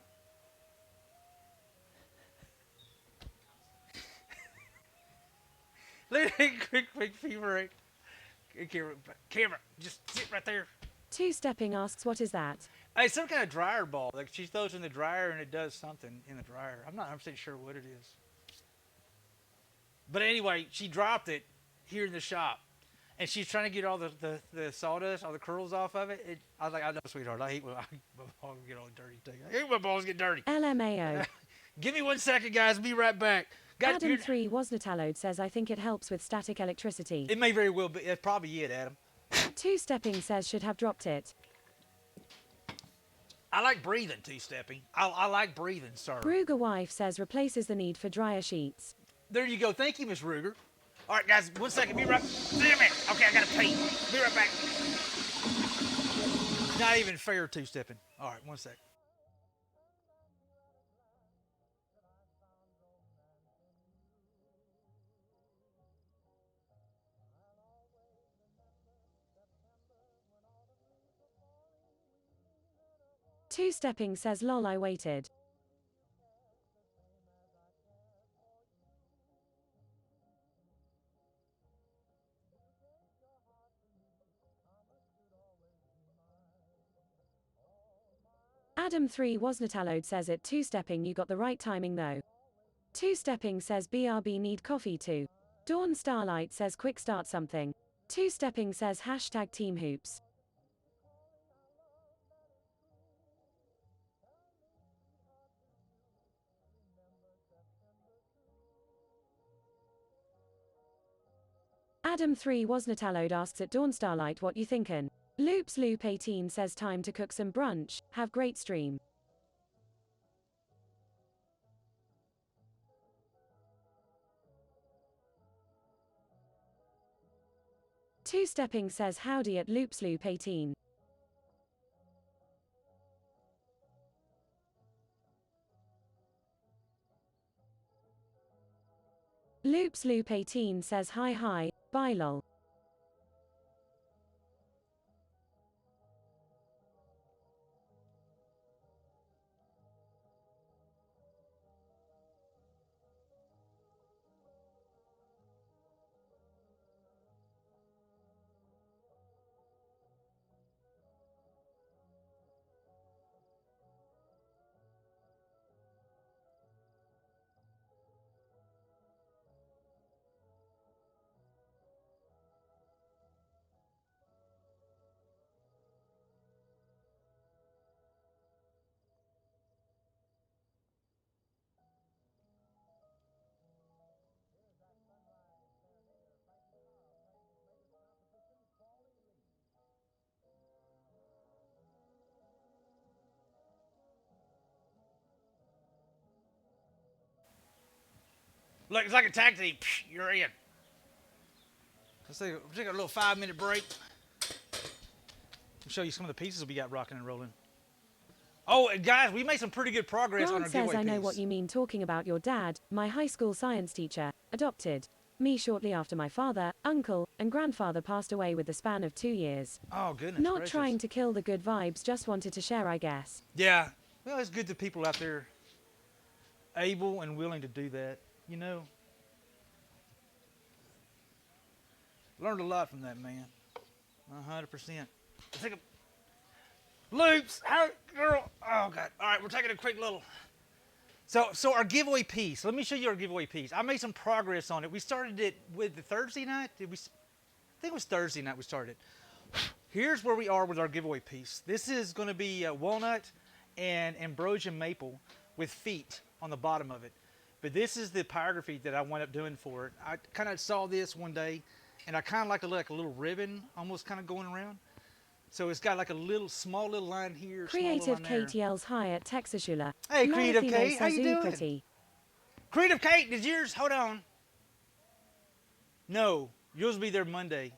Let me take a quick pee break. Camera, just sit right there. Two-stepping asks what is that? It's some kind of dryer ball. Like she throws it in the dryer and it does something in the dryer. I'm not 100% sure what it is. But anyway, she dropped it here in the shop. And she's trying to get all the sawdust, all the curls off of it. I was like, I know, sweetheart. I hate when my balls get all dirty. I hate when my balls get dirty. LMAO. Give me 1 second, guys. Be right back. Adam 3 Wasnatallode says I think it helps with static electricity. It may very well be. That's probably it, Adam. Two-stepping says should have dropped it. I like breathing, two-stepping. I like breathing, sir. Ruger wife says replaces the need for dryer sheets. There you go. Thank you, Miss Ruger. All right, guys. 1 second. Be right. Damn it. Okay, I got to pee. Be right back. Not even fair, two-stepping. All right, 1 sec. Two-stepping says lol I waited. Adam3 Wasnatallode says it. Two-stepping, you got the right timing though. Two-stepping says BRB need coffee too. Dawn Starlight says quick start something. Two-stepping says hashtag team hoops. Adam3 Wasnatallode asks at Dawn Starlight what you thinkin'. Loops Loop 18 says time to cook some brunch, have great stream. Two-stepping says howdy at Loops Loop 18. Loops Loop 18 says hi, bye lol. Look, it's like a tag team. Psh, you're in. Let's take a little 5-minute break. I'll show you some of the pieces we got rocking and rolling. Oh, and guys, we made some pretty good progress on Grant our says giveaway I know piece. what you mean talking about your dad, my high school science teacher, adopted me shortly after my father, uncle, and grandfather passed away with the span of 2 years. Oh, goodness Not gracious. trying to kill the good vibes, just wanted to share, I guess. Yeah. Well, it's good that people out there able and willing to do that, you know. Learned a lot from that man. 100%. I think Loops, how, girl, oh God. All right, we're taking a quick little. So our giveaway piece, let me show you our giveaway piece. I made some progress on it. We started it with the Thursday night. I think it was Thursday night we started. Here's where we are with our giveaway piece. This is going to be walnut and ambrosia maple with feet on the bottom of it. But this is the pyrography that I wound up doing for it. I kind of saw this one day, and I kind of like to look like a little ribbon almost kind of going around. So it's got like a little, small little line here. Creative small line Kate yells hi at Texashula. Hey, Creative Lorethino Kate, how says, you "Ooh, doing?" pretty. Creative Kate, is yours? Hold on. No, yours will be there Monday.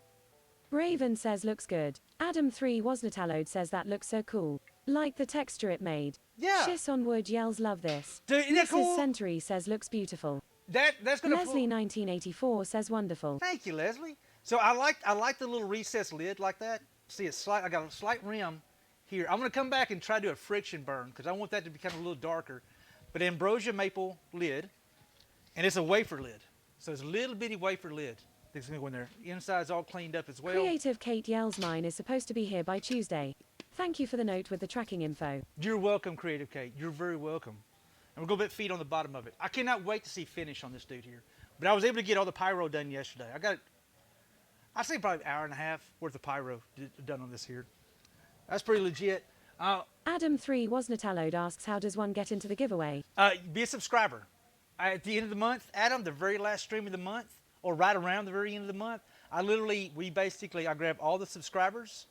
Raven says looks good. Adam3 Wasnatallode says that looks so cool. Like the texture it made. Yeah. Shiss on wood yells love this. Dude, isn't that Mrs. cool? Century says looks beautiful. That's gonna. Leslie 1984 says wonderful. Thank you, Leslie. So I like the little recessed lid like that. See, it's slight. I got a slight rim here. I'm gonna come back and try to do a friction burn because I want that to become a little darker. But ambrosia maple lid, and it's a wafer lid. So it's a little bitty wafer lid that's gonna go in there. Inside's all cleaned up as well. Creative Kate yells mine is supposed to be here by Tuesday. Thank you for the note with the tracking info. You're welcome, Creative Kate. You're very welcome. And we're going to put feet on the bottom of it. I cannot wait to see finish on this dude here. But I was able to get all the pyro done yesterday. I'd say probably an hour and a half worth of pyro done on this here. That's pretty legit. Adam3 Wasnatallode asks how does one get into the giveaway? Be a subscriber. At the end of the month, Adam, the very last stream of the month, or right around the very end of the month, I grab all the subscribers,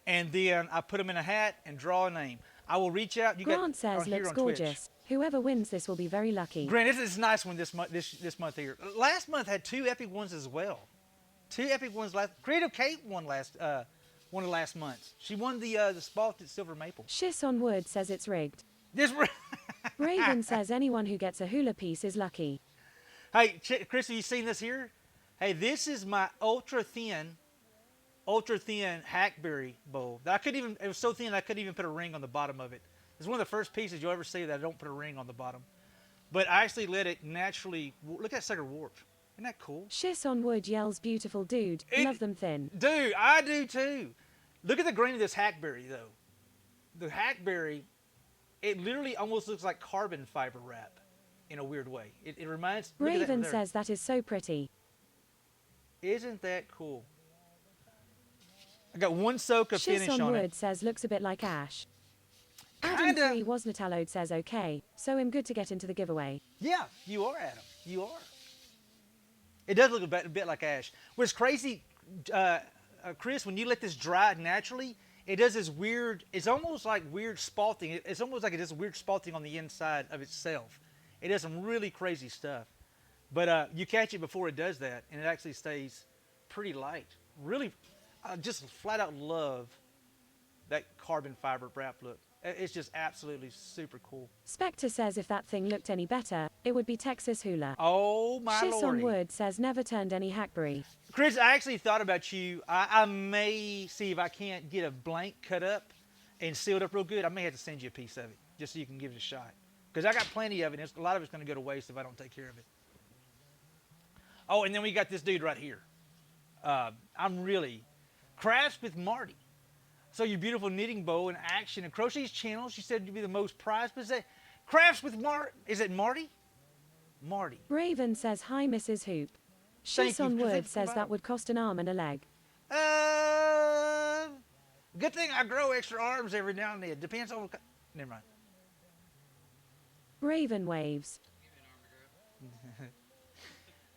and then I put them in a hat and draw a name. I will reach out. Grant says looks gorgeous. Whoever wins this will be very lucky. Grant, this is a nice one this month here. Last month had 2 epic ones as well. 2 epic ones last. Creative Kate won one of last months. She won the Spalted Silver Maple. Shiss on wood says it's rigged. This. Raven says anyone who gets a hula piece is lucky. Hey, Chris, have you seen this here? Hey, this is my ultra thin hackberry bowl. It was so thin I couldn't even put a ring on the bottom of it. It's one of the first pieces you'll ever see that I don't put a ring on the bottom. But I actually let it naturally, look at that sucker warp. Isn't that cool? Shiss on wood yells beautiful dude, love them thin. Dude, I do too. Look at the grain of this hackberry though. The hackberry It literally almost looks like carbon fiber wrap in a weird way. It reminds. Look at that Raven right there. says that is so pretty. Isn't that cool? I got one soak of Shiz finish on on Wood it. says looks a bit like Ash. Kinda. Adam3 was Natallowed says okay, so I'm good to get into the giveaway. Yeah, you are, Adam. You are. It does look a bit like ash. What's crazy, Chris, when you let this dry naturally, it does this weird, it's almost like weird spalting. It's almost like it does weird spalting on the inside of itself. It does some really crazy stuff. But you catch it before it does that, and it actually stays pretty light. Really, I just flat out love that carbon fiber wrap look. It's just absolutely super cool. Spectre says if that thing looked any better, it would be Texas Hula. Oh my Shiz on lordy. Wood says never turned any hackberry. Chris, I actually thought about you. I may see if I can't get a blank cut up and sealed up real good. I may have to send you a piece of it just so you can give it a shot. Because I got plenty of it, and a lot of it's going to go to waste if I don't take care of it. Oh, and then we got this dude right here. I'm really... Crafts with Marty. So your beautiful knitting bow and action and crochet's channel. She said you'd be the most prized. But is that Crafts with Marty? Is it Marty? Marty. Raven says hi Mrs. Hoop. Thank Shiz you. on Thank you Wood for says that providing. would cost an arm and a leg. Good thing I grow extra arms every now and then. Depends on what... Never mind. Raven waves.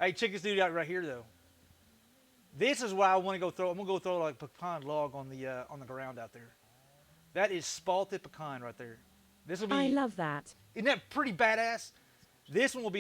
Hey, check this dude out right here, though. This is why I want to go throw. I'm gonna go throw like a pecan log on the ground out there. That is spalted pecan right there. This will be. I love that. Isn't that pretty badass? This one will be